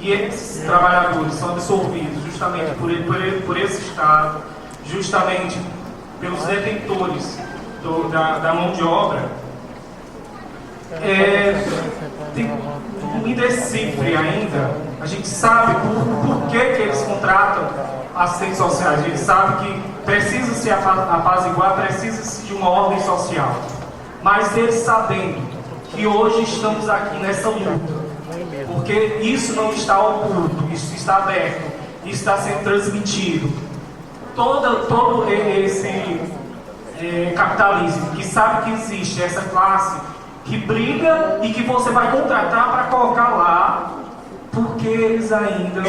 e esses trabalhadores são absorvidos justamente por esse Estado, justamente pelos detentores da mão de obra. Tem um indecifre ainda. A gente sabe por que eles contratam assistentes sociais. A gente sabe que precisa se apaziguar, precisa-se de uma ordem social. Mas eles sabendo que hoje estamos aqui nessa luta, porque isso não está oculto, isso está aberto, isso está sendo transmitido. Todo esse capitalismo que sabe que existe essa classe que briga e que você vai contratar para colocar lá, porque eles ainda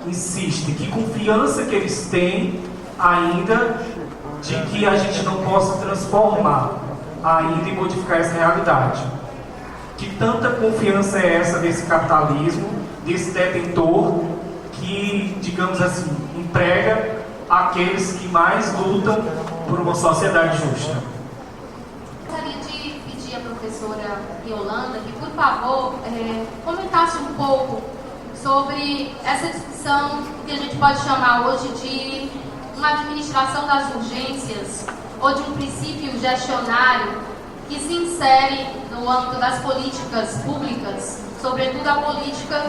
insistem. Que confiança que eles têm ainda de que a gente não possa transformar ainda e modificar essa realidade. Que tanta confiança é essa desse capitalismo, desse detentor que, digamos assim, emprega aqueles que mais lutam por uma sociedade justa? Gostaria de pedir à professora Yolanda que, por favor, comentasse um pouco sobre essa discussão que a gente pode chamar hoje de uma administração das urgências ou de um princípio gestionário que se insere no âmbito das políticas públicas, sobretudo a política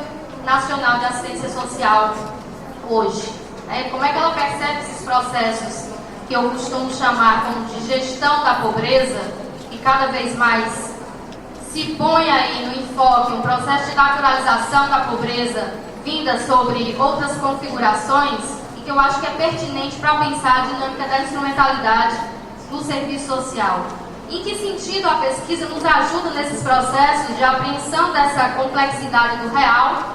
nacional de assistência social hoje. Como é que ela percebe esses processos que eu costumo chamar como de gestão da pobreza, que cada vez mais se põe aí no enfoque um processo de naturalização da pobreza vinda sobre outras configurações e que eu acho que é pertinente para pensar a dinâmica da instrumentalidade do serviço social. Em que sentido a pesquisa nos ajuda nesses processos de apreensão dessa complexidade do real,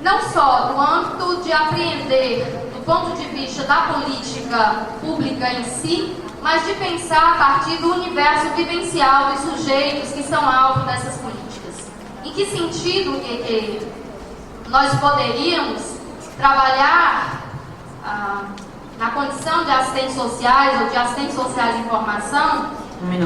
não só no âmbito de apreender do ponto de vista da política pública em si, mas de pensar a partir do universo vivencial dos sujeitos que são alvo dessas políticas. Em que sentido que nós poderíamos trabalhar na condição de assistentes sociais ou de assistentes sociais de informação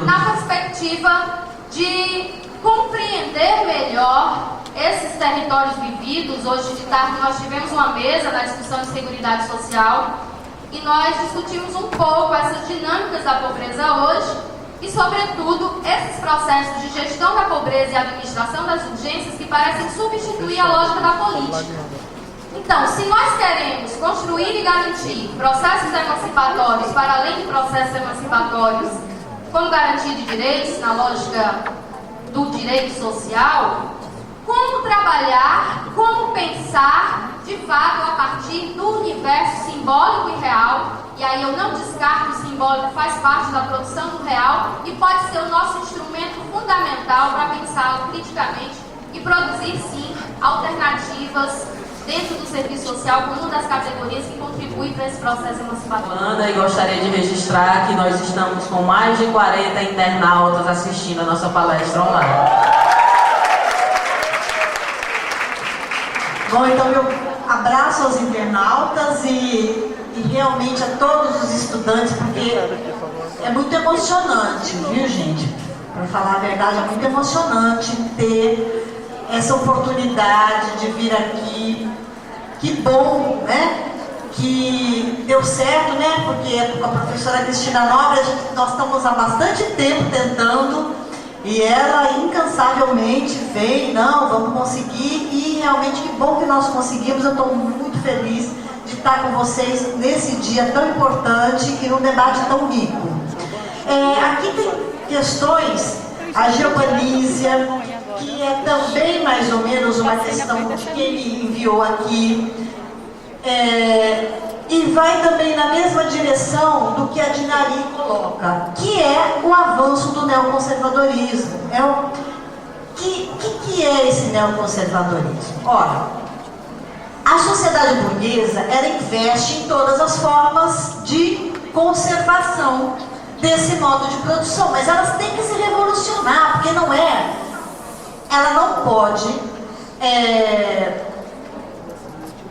na perspectiva de compreender melhor esses territórios vividos. Hoje de tarde nós tivemos uma mesa na discussão de Seguridade Social e nós discutimos um pouco essas dinâmicas da pobreza hoje e, sobretudo, esses processos de gestão da pobreza e administração das urgências que parecem substituir a lógica da política. Então, se nós queremos construir e garantir processos emancipatórios para além de processos emancipatórios como garantia de direitos, na lógica do direito social, como trabalhar, como pensar, de fato, a partir do universo simbólico e real, e aí eu não descarto que o simbólico faz parte da produção do real e pode ser o nosso instrumento fundamental para pensá-lo criticamente e produzir, sim, alternativas dentro do serviço social como uma das categorias que contribui para esse processo emancipatório. E gostaria de registrar que nós estamos com mais de 40 internautas assistindo a nossa palestra online. Bom, então eu abraço aos internautas e realmente a todos os estudantes, porque é muito emocionante, viu, gente? Para falar a verdade, é muito emocionante ter essa oportunidade de vir aqui. Que bom, né? Que deu certo, né? Porque a professora Cristina Nobre, nós estamos há bastante tempo tentando e ela incansavelmente vem, não, vamos conseguir, e realmente que bom que nós conseguimos. Eu estou muito feliz de estar com vocês nesse dia tão importante e num debate tão rico. Aqui tem questões, a Geopanísia, que é também mais ou menos uma questão que ele enviou aqui, e vai também na mesma direção do que a Dinari coloca, que é o avanço do neoconservadorismo. Que é esse neoconservadorismo? Ora, a sociedade burguesa, ela investe em todas as formas de conservação desse modo de produção, mas elas têm que se revolucionar, porque ela não pode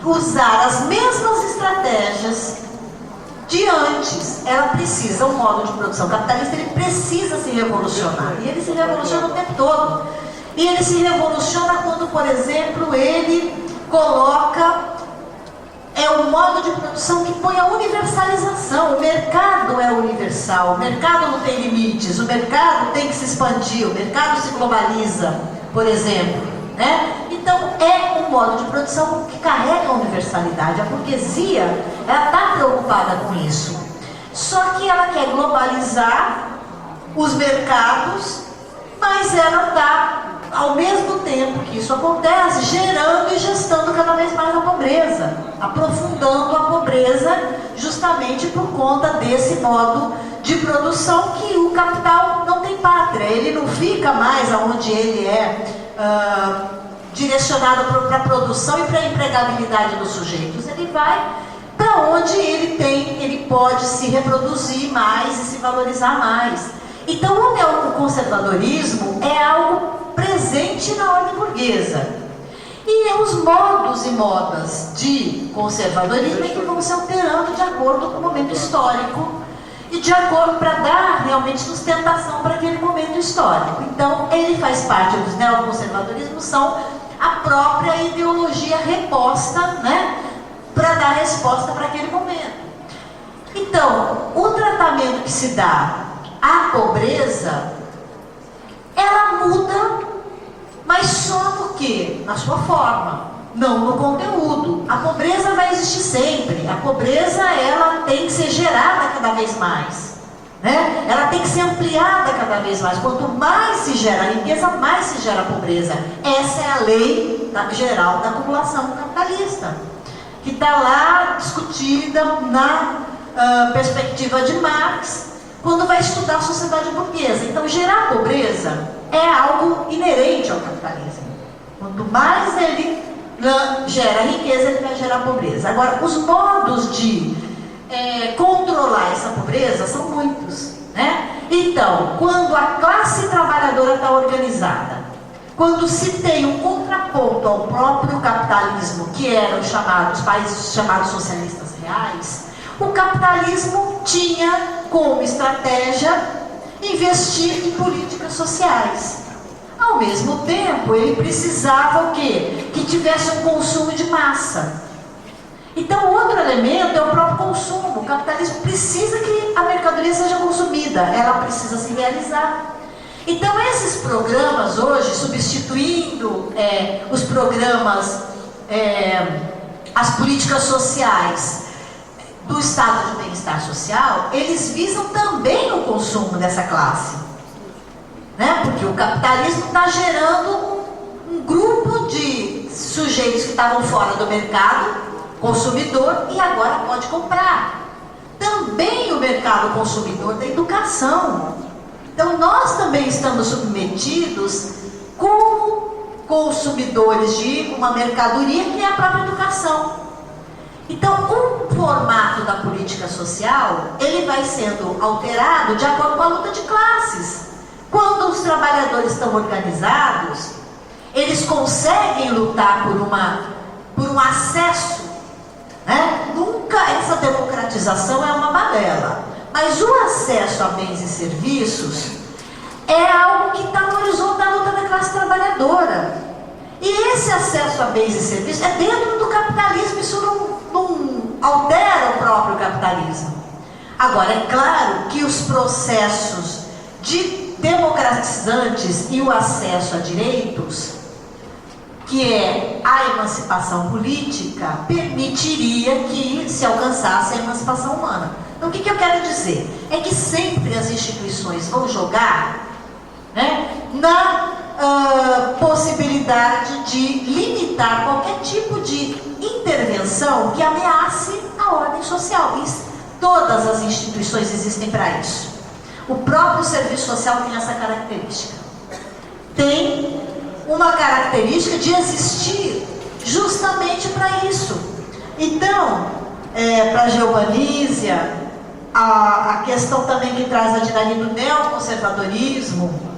usar as mesmas estratégias de antes. Ela precisa, o modo de produção capitalista, ele precisa se revolucionar. E ele se revoluciona o tempo todo. E ele se revoluciona quando, por exemplo, ele coloca um modo de produção que põe a universalização. O mercado é universal, o mercado não tem limites, o mercado tem que se expandir, o mercado se globaliza, por exemplo, né? Então é um modo de produção que carrega a universalidade. A burguesia, ela está preocupada com isso, só que ela quer globalizar os mercados, mas ela está, ao mesmo tempo que isso acontece, gerando e gestando cada vez mais a pobreza, aprofundando a pobreza, justamente por conta desse modo de produção que o capital não tem pátria. Ele não fica mais aonde ele é direcionado para a produção e para a empregabilidade dos sujeitos. Ele vai para da onde ele pode se reproduzir mais e se valorizar mais. Então, o neoconservadorismo é algo presente na ordem burguesa. E os modos e modas de conservadorismo é que vão se alterando de acordo com o momento histórico e de acordo para dar realmente sustentação para aquele momento histórico. Então, ele faz parte dos neoconservadorismos, são a própria ideologia reposta, né, para dar resposta para aquele momento. Então, o tratamento que se dá à pobreza, ela muda, mas só no quê? Na sua forma, não no conteúdo. A pobreza vai existir sempre. A pobreza, ela tem que ser gerada cada vez mais, né? Ela tem que ser ampliada cada vez mais. Quanto mais se gera a riqueza, mais se gera a pobreza. Essa é a lei geral da acumulação capitalista, que está lá discutida na perspectiva de Marx, quando vai estudar a sociedade burguesa. Então, gerar pobreza é algo inerente ao capitalismo. Quanto mais ele gera riqueza, ele vai gerar pobreza. Agora, os modos de controlar essa pobreza são muitos, né? Então, quando a classe trabalhadora está organizada, quando se tem um contraponto ao próprio capitalismo, que eram os países chamados socialistas reais, o capitalismo tinha como estratégia investir em políticas sociais. Ao mesmo tempo, ele precisava o quê? Que tivesse um consumo de massa. Então, outro elemento é o próprio consumo. O capitalismo precisa que a mercadoria seja consumida, ela precisa se realizar. Então, esses programas hoje, substituindo os programas, as políticas sociais do estado de bem-estar social, eles visam também o consumo dessa classe, né? Porque o capitalismo está gerando um grupo de sujeitos que estavam fora do mercado consumidor e agora pode comprar. Também o mercado consumidor da educação. Então, nós também estamos submetidos como consumidores de uma mercadoria que é a própria educação. Então, o formato da política social, ele vai sendo alterado de acordo com a luta de classes. Quando os trabalhadores estão organizados, eles conseguem lutar por um acesso, né? Nunca essa democratização é uma balela, mas o acesso a bens e serviços é algo que está no horizonte da luta da classe trabalhadora. E esse acesso a bens e serviços é dentro do capitalismo, isso não altera o próprio capitalismo. Agora, é claro que os processos democratizantes e o acesso a direitos, que é a emancipação política, permitiria que se alcançasse a emancipação humana. Então, o que eu quero dizer? É que sempre as instituições vão jogar, né, na possibilidade de limitar qualquer tipo de intervenção que ameace a ordem social. E todas as instituições existem para isso. O próprio serviço social tem essa característica. Tem uma característica de existir justamente para isso. Então, para a Geovanísia, a questão também que traz a dinâmica do neoconservadorismo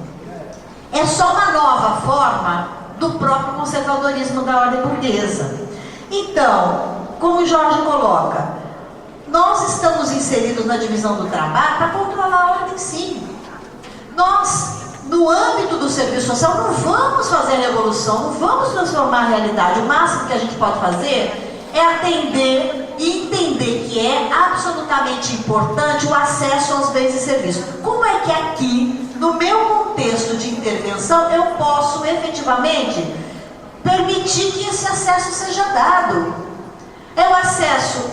é só uma nova forma do próprio conservadorismo da ordem burguesa. Então, como o Jorge coloca, nós estamos inseridos na divisão do trabalho para controlar a ordem, sim. Nós, no âmbito do serviço social, não vamos fazer revolução, não vamos transformar a realidade. O máximo que a gente pode fazer é atender e entender que é absolutamente importante o acesso aos bens e serviços. Como é que aqui, no meu contexto de intervenção, eu posso efetivamente permitir que esse acesso seja dado? É o acesso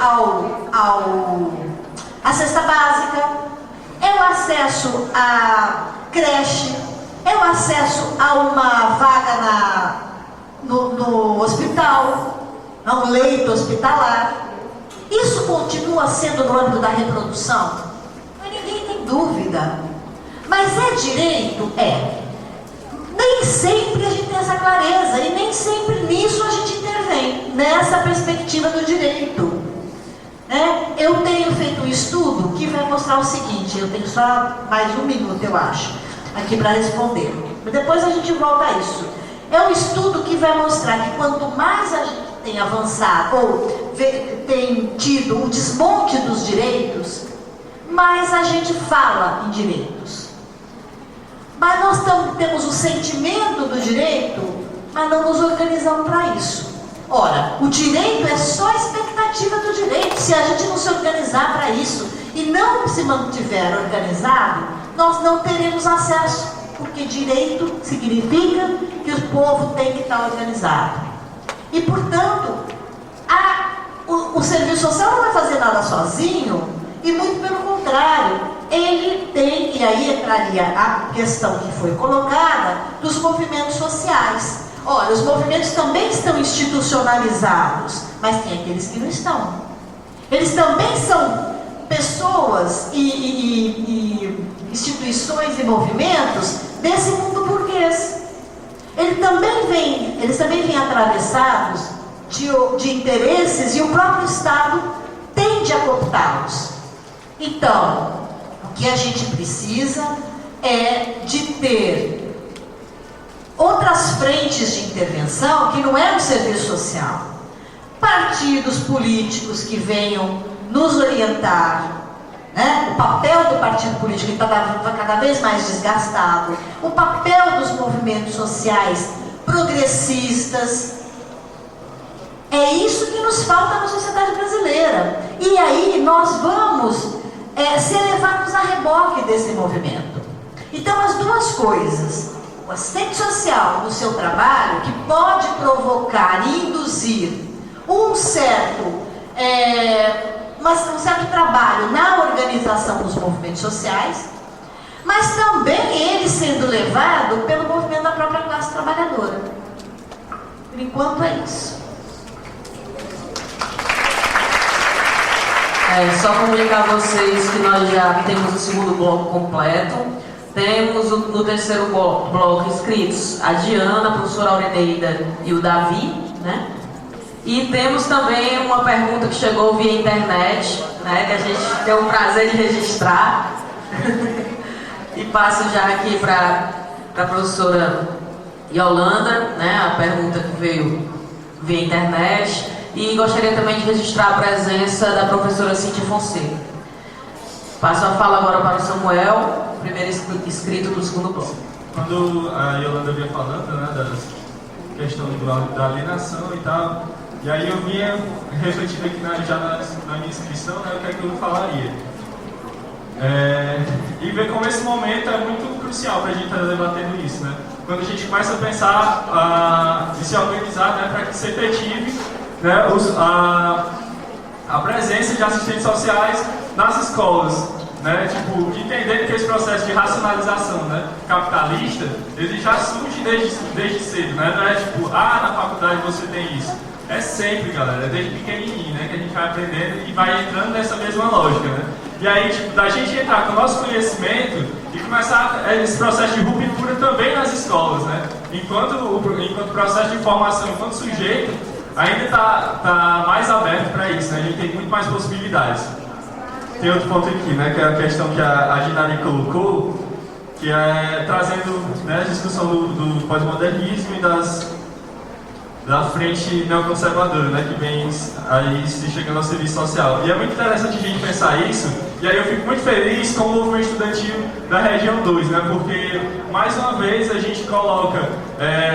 à cesta básica, é o acesso à creche, é o acesso a uma vaga no hospital, a um leito hospitalar. Isso continua sendo no âmbito da reprodução? Mas ninguém tem dúvida. Mas é direito? É. Nem sempre a gente tem essa clareza e nem sempre nisso a gente intervém, nessa perspectiva do direito. né? Eu tenho feito um estudo que vai mostrar o seguinte, eu tenho só mais 1 minuto, eu acho, aqui para responder. Depois a gente volta a isso. É um estudo que vai mostrar que quanto mais a gente tem avançado ou tem tido o desmonte dos direitos, mais a gente fala em direitos. Mas nós temos o sentimento do direito, mas não nos organizamos para isso. Ora, o direito é só a expectativa do direito. Se a gente não se organizar para isso e não se mantiver organizado, nós não teremos acesso, porque direito significa que o povo tem que estar organizado. E, portanto, o serviço social não vai fazer nada sozinho, e muito pelo contrário, ele tem, e aí entraria a questão que foi colocada, dos movimentos sociais. Olha, os movimentos também estão institucionalizados, mas tem aqueles que não estão. Eles também são pessoas e instituições e movimentos desse mundo burguês. Eles também vêm atravessados de interesses, e o próprio Estado tende a cooptá-los. Então, o que a gente precisa é de ter outras frentes de intervenção que não é o serviço social. Partidos políticos que venham nos orientar, né? O papel do partido político está cada vez mais desgastado, o papel dos movimentos sociais progressistas. É isso que nos falta na sociedade brasileira. E aí nós vamos ser levados a reboque desse movimento. Então, as duas coisas: o assistente social no seu trabalho, que pode provocar e induzir um certo trabalho na organização dos movimentos sociais, mas também ele sendo levado pelo movimento da própria classe trabalhadora. Por enquanto é isso. Só comunicar a vocês que nós já temos o segundo bloco completo. Temos no terceiro bloco inscritos a Diana, a professora Aureneida e o Davi, né? E temos também uma pergunta que chegou via internet, né, que a gente tem o prazer de registrar. E passo já aqui para a professora Yolanda, né, a pergunta que veio via internet. E gostaria também de registrar a presença da professora Cíntia Fonseca. Passo a fala agora para o Samuel, primeiro inscrito do segundo bloco. Quando a Yolanda vinha falando, né, da questão da alienação e tal, e aí eu vinha refletindo aqui na minha inscrição, né, o que é que eu falaria. E ver como esse momento é muito crucial para a gente estar debatendo isso, né? Quando a gente começa a pensar e se organizar, né, para que se efetive, né, a presença de assistentes sociais nas escolas, né, tipo, entendendo que esse processo de racionalização, né, capitalista, ele já surge desde cedo, né, não é tipo, na faculdade você tem isso. É sempre, galera, é desde pequenininho, né, que a gente vai aprendendo e vai entrando nessa mesma lógica, né. E aí, tipo, da gente entrar com o nosso conhecimento e começar esse processo de ruptura também nas escolas, né. Enquanto o processo de formação, enquanto sujeito, ainda está mais aberto para isso, né? A gente tem muito mais possibilidades. Tem outro ponto aqui, né, que é a questão que a Ginari colocou, que é trazendo, né, a discussão do pós-modernismo e da frente neoconservadora, né, que vem aí se chegando ao serviço social. E é muito interessante a gente pensar isso, e aí eu fico muito feliz com o movimento estudantil da região 2, né, porque mais uma vez a gente coloca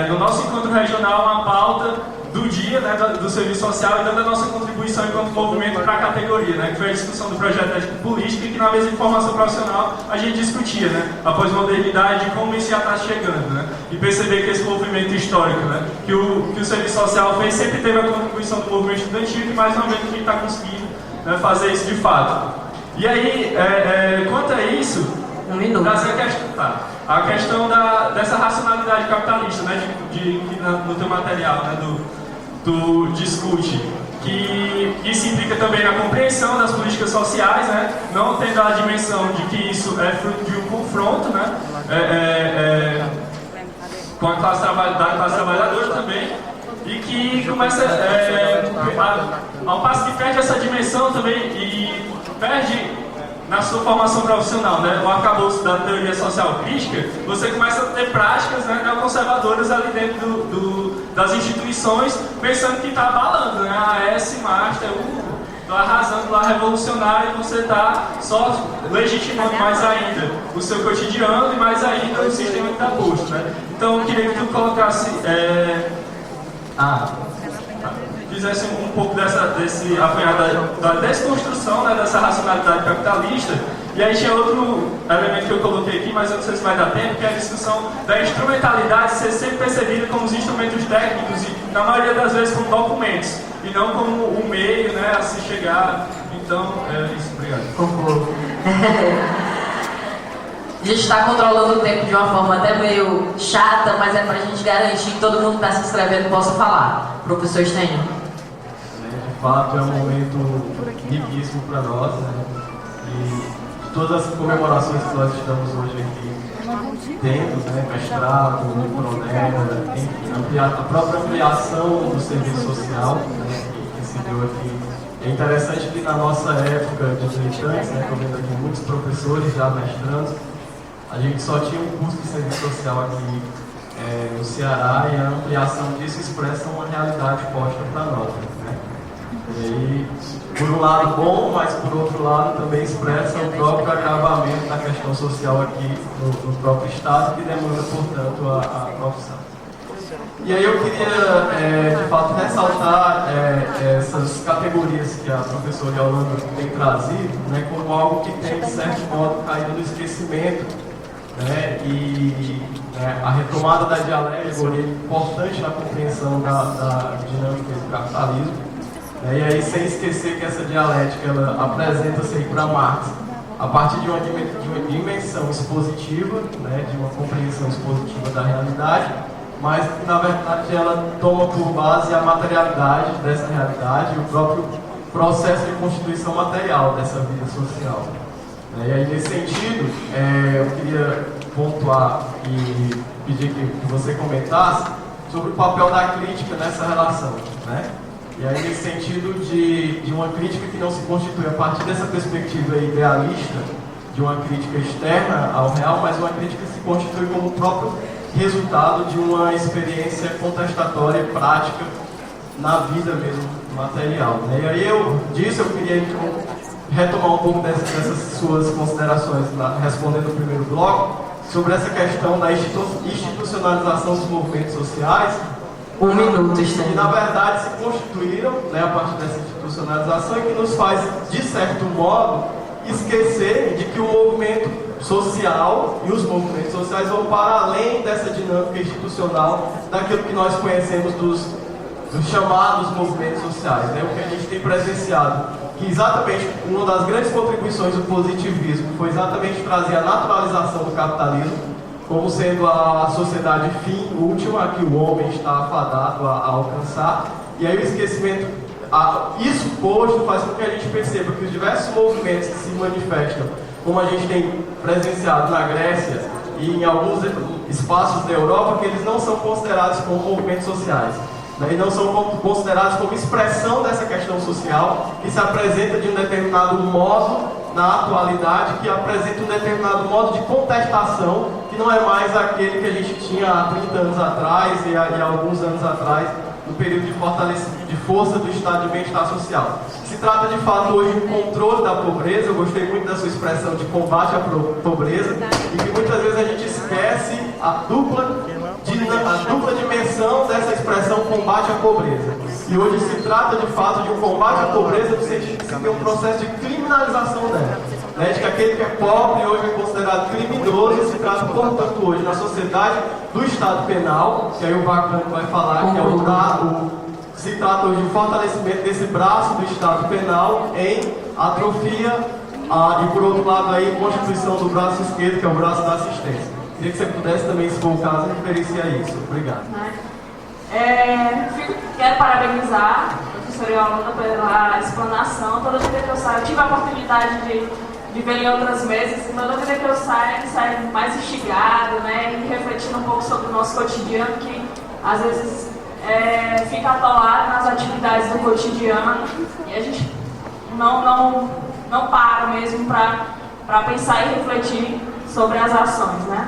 no nosso encontro regional uma pauta do dia, né, do serviço social, e dando a nossa contribuição enquanto movimento para a categoria, né, que foi a discussão do projeto ético-político, e que na mesa de formação profissional a gente discutia, né, a pós-modernidade e como isso já está chegando, né, e perceber que esse movimento histórico, né, que o serviço social fez, sempre teve a contribuição do movimento estudantil, e que mais uma vez a gente está conseguindo, né, fazer isso de fato. E aí, quanto a isso, a questão dessa racionalidade capitalista, né, no teu material, né, tu discute que isso implica também na compreensão das políticas sociais, né, não tendo a dimensão de que isso é fruto de um confronto, né, com a classe trabalhadora também, e que começa ao passo que perde essa dimensão também e perde na sua formação profissional, né, o arcabouço da teoria social crítica, você começa a ter práticas, né, neoconservadoras ali dentro das instituições, pensando que está abalando, né, a S Master, está arrasando lá, revolucionário, e você está só legitimando mais ainda o seu cotidiano e mais ainda o sistema que está posto, né. Então eu queria que tu colocasse, fizesse um pouco desse apanhado da desconstrução, né, dessa racionalidade capitalista. E aí tinha outro elemento que eu coloquei aqui, mas eu não sei se vai dar tempo, que é a discussão da instrumentalidade ser sempre percebida como os instrumentos técnicos e, na maioria das vezes, como documentos, e não como um meio, né, a se chegar. Então, é isso. Obrigado. Concordo. A gente está controlando o tempo de uma forma até meio chata, mas é para a gente garantir que todo mundo que está se inscrevendo possa falar. Professor Stênio. De fato, é um momento riquíssimo para nós, né? E de todas as comemorações que nós estamos hoje aqui tendo, né? Mestrado, coronel, enfim, a própria ampliação do serviço social, né? que se deu aqui. É interessante que na nossa época de militantes, né? Estou vendo aqui muitos professores já mestrandos, a gente só tinha um curso de serviço social aqui no Ceará, e a ampliação disso expressa uma realidade posta para nós, né? E aí, por um lado bom, mas por outro lado também expressa o próprio agravamento da questão social aqui no próprio Estado, que demanda, portanto, a profissão. E aí eu queria, de fato, ressaltar essas categorias que a professora Yolanda tem trazido, né, como algo que tem, de certo modo, caído no esquecimento, né, e a retomada da dialética é importante na compreensão da dinâmica do capitalismo, né, e aí sem esquecer que essa dialética ela apresenta-se para Marx a partir de uma dimensão expositiva, né, de uma compreensão expositiva da realidade, mas que na verdade ela toma por base a materialidade dessa realidade e o próprio processo de constituição material dessa vida social. E aí, nesse sentido, eu queria pontuar e pedir que você comentasse sobre o papel da crítica nessa relação, né? E aí, nesse sentido de uma crítica que não se constitui a partir dessa perspectiva idealista, de uma crítica externa ao real, mas uma crítica que se constitui como próprio resultado de uma experiência contestatória e prática na vida mesmo material, né? E aí eu queria então retomar um pouco dessas suas considerações, respondendo o primeiro bloco, sobre essa questão da institucionalização dos movimentos sociais. Um minuto, que na verdade se constituíram, né, a partir dessa institucionalização, e que nos faz, de certo modo, esquecer de que o movimento social e os movimentos sociais vão para além dessa dinâmica institucional, daquilo que nós conhecemos dos chamados movimentos sociais, né? O que a gente tem presenciado, que exatamente uma das grandes contribuições do positivismo foi exatamente trazer a naturalização do capitalismo como sendo a sociedade fim última que o homem está afadado a alcançar, e aí o esquecimento, isso posto faz com que a gente perceba que os diversos movimentos que se manifestam, como a gente tem presenciado na Grécia e em alguns espaços da Europa, que eles não são considerados como movimentos sociais, né, e não são considerados como expressão dessa questão social que se apresenta de um determinado modo na atualidade, que apresenta um determinado modo de contestação que não é mais aquele que a gente tinha há 30 anos atrás e há alguns anos atrás, no período de fortalecimento de força do estado de bem-estar social. Se trata de fato hoje de um controle da pobreza. Eu gostei muito da sua expressão de combate à pobreza, e que muitas vezes a gente esquece a dupla dimensão dessa expressão combate à pobreza. E hoje se trata de fato de um combate à pobreza no sentido de que tem um processo de criminalização dela, né? De que aquele que é pobre hoje é considerado criminoso, e se trata, portanto, hoje na sociedade do Estado penal, que aí o Bacana vai falar, que é se trata hoje de fortalecimento desse braço do Estado penal em atrofia e, por outro lado, aí, constituição do braço esquerdo, que é o braço da assistência. Queria que você pudesse também, se for o caso, referir-se a isso. Obrigado. Quero parabenizar a professora Yolanda pela explanação. Toda vida que eu saio, eu tive a oportunidade de ver em outras mesas, e toda vida que eu saio mais instigado, né, e refletindo um pouco sobre o nosso cotidiano, que às vezes fica atolado nas atividades do cotidiano e a gente não para mesmo para pensar e refletir sobre as ações, né?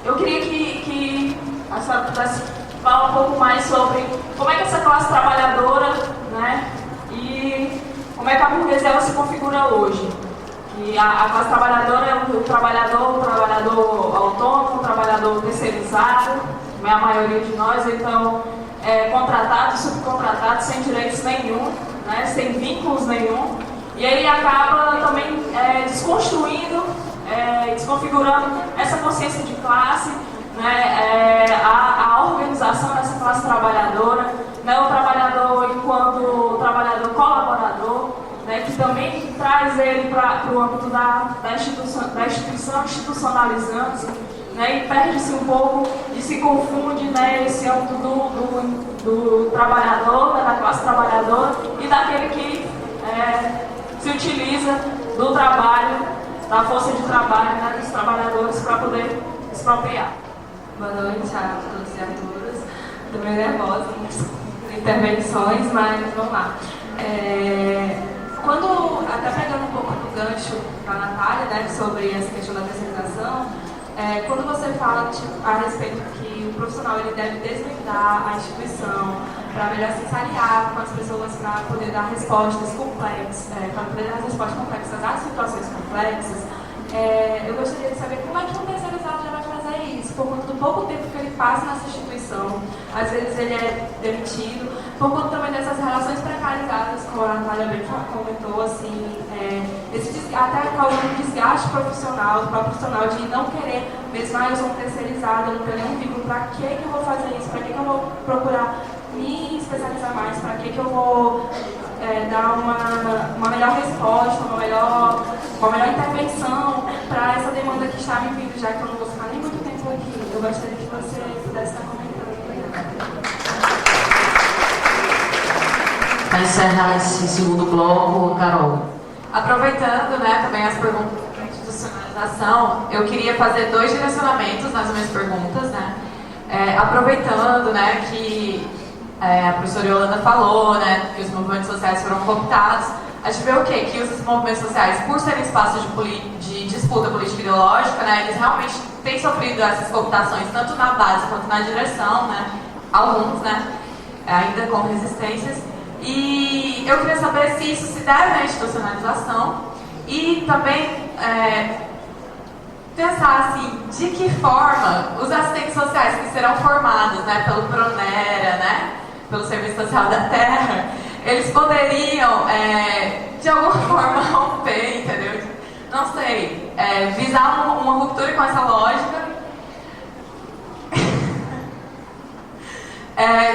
Eu queria que a senhora pudesse falar um pouco mais sobre como é que essa classe trabalhadora, né, e como é que a burguesia ela se configura hoje. Que a classe trabalhadora é o trabalhador autônomo, o trabalhador terceirizado, não é a maioria de nós, então contratado, subcontratado, sem direitos nenhum, né, sem vínculos nenhum, e ele acaba também desconstruindo, desconfigurando essa consciência de classe, né, a organização dessa classe trabalhadora, né, o trabalhador enquanto trabalhador colaborador, né, que também traz ele para o âmbito da instituição, institucionalizando-se, né, e perde-se um pouco e se confunde, né, esse âmbito do trabalhador, né, da classe trabalhadora e daquele que se utiliza do trabalho, da força de trabalho, né, dos trabalhadores para poder expropriar. Boa noite a todos e a todas. Estou meio nervosa com intervenções, mas vamos lá. Até pegando um pouco do gancho da Natália, né, sobre essa questão da terceirização, quando você fala a respeito que o profissional ele deve desvendar a instituição para melhor se aliar com as pessoas para poder dar respostas complexas, às situações complexas, eu gostaria de saber como é que um terceirizado já vai fazer isso, por conta do pouco tempo que ele passa nessa instituição. Às vezes ele é demitido, por conta também dessas relações precarizadas, como a Natália bem comentou, assim, até causando desgaste profissional, do próprio profissional de não querer, mesmo, eu sou um terceirizado, eu não tenho nenhum vínculo, para que eu vou fazer isso, para que eu vou procurar me especializar mais, para que eu vou dar uma melhor resposta, uma melhor intervenção para essa demanda que está me vindo, já que eu não vou ficar nem muito tempo aqui. Eu gostaria que você pudesse estar comentando. Para encerrar esse segundo bloco, Carol. Aproveitando, né, também as perguntas de institucionalização, eu queria fazer 2 direcionamentos nas minhas perguntas, né? Aproveitando, né, que a professora Yolanda falou, né, que os movimentos sociais foram cooptados, a gente vê o quê? Que os movimentos sociais, por serem espaços de disputa política ideológica, né, eles realmente têm sofrido essas cooptações, tanto na base quanto na direção, né, alguns, né, ainda com resistências. E eu queria saber se isso se deve à institucionalização e também pensar assim, de que forma os assistentes sociais que serão formados, né, pelo Pronera, né, pelo Serviço Social da Terra, eles poderiam, de alguma forma, romper, entendeu? Não sei, visar uma ruptura com essa lógica,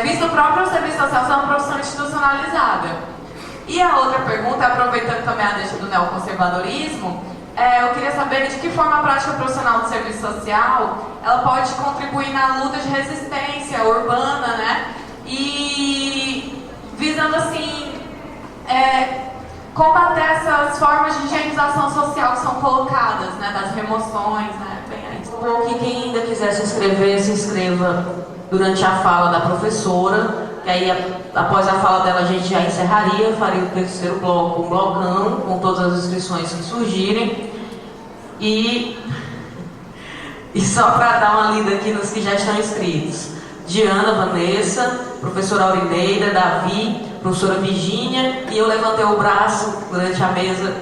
visto o próprio Serviço Social ser uma profissão institucionalizada. E a outra pergunta, aproveitando também a deixa do neoconservadorismo, eu queria saber de que forma a prática profissional do serviço social ela pode contribuir na luta de resistência urbana, né? E visando assim combater essas formas de higienização social que são colocadas, né? Das remoções, né? Bem aí. Ou que quem ainda quiser se inscrever, se inscreva durante a fala da professora, que aí após a fala dela a gente já encerraria, faria o terceiro bloco, um blocão, com todas as inscrições que surgirem. E só para dar uma lida aqui nos que já estão inscritos: Diana, Vanessa, professora Aurineira, Davi, professora Virgínia, e eu levantei o braço durante a mesa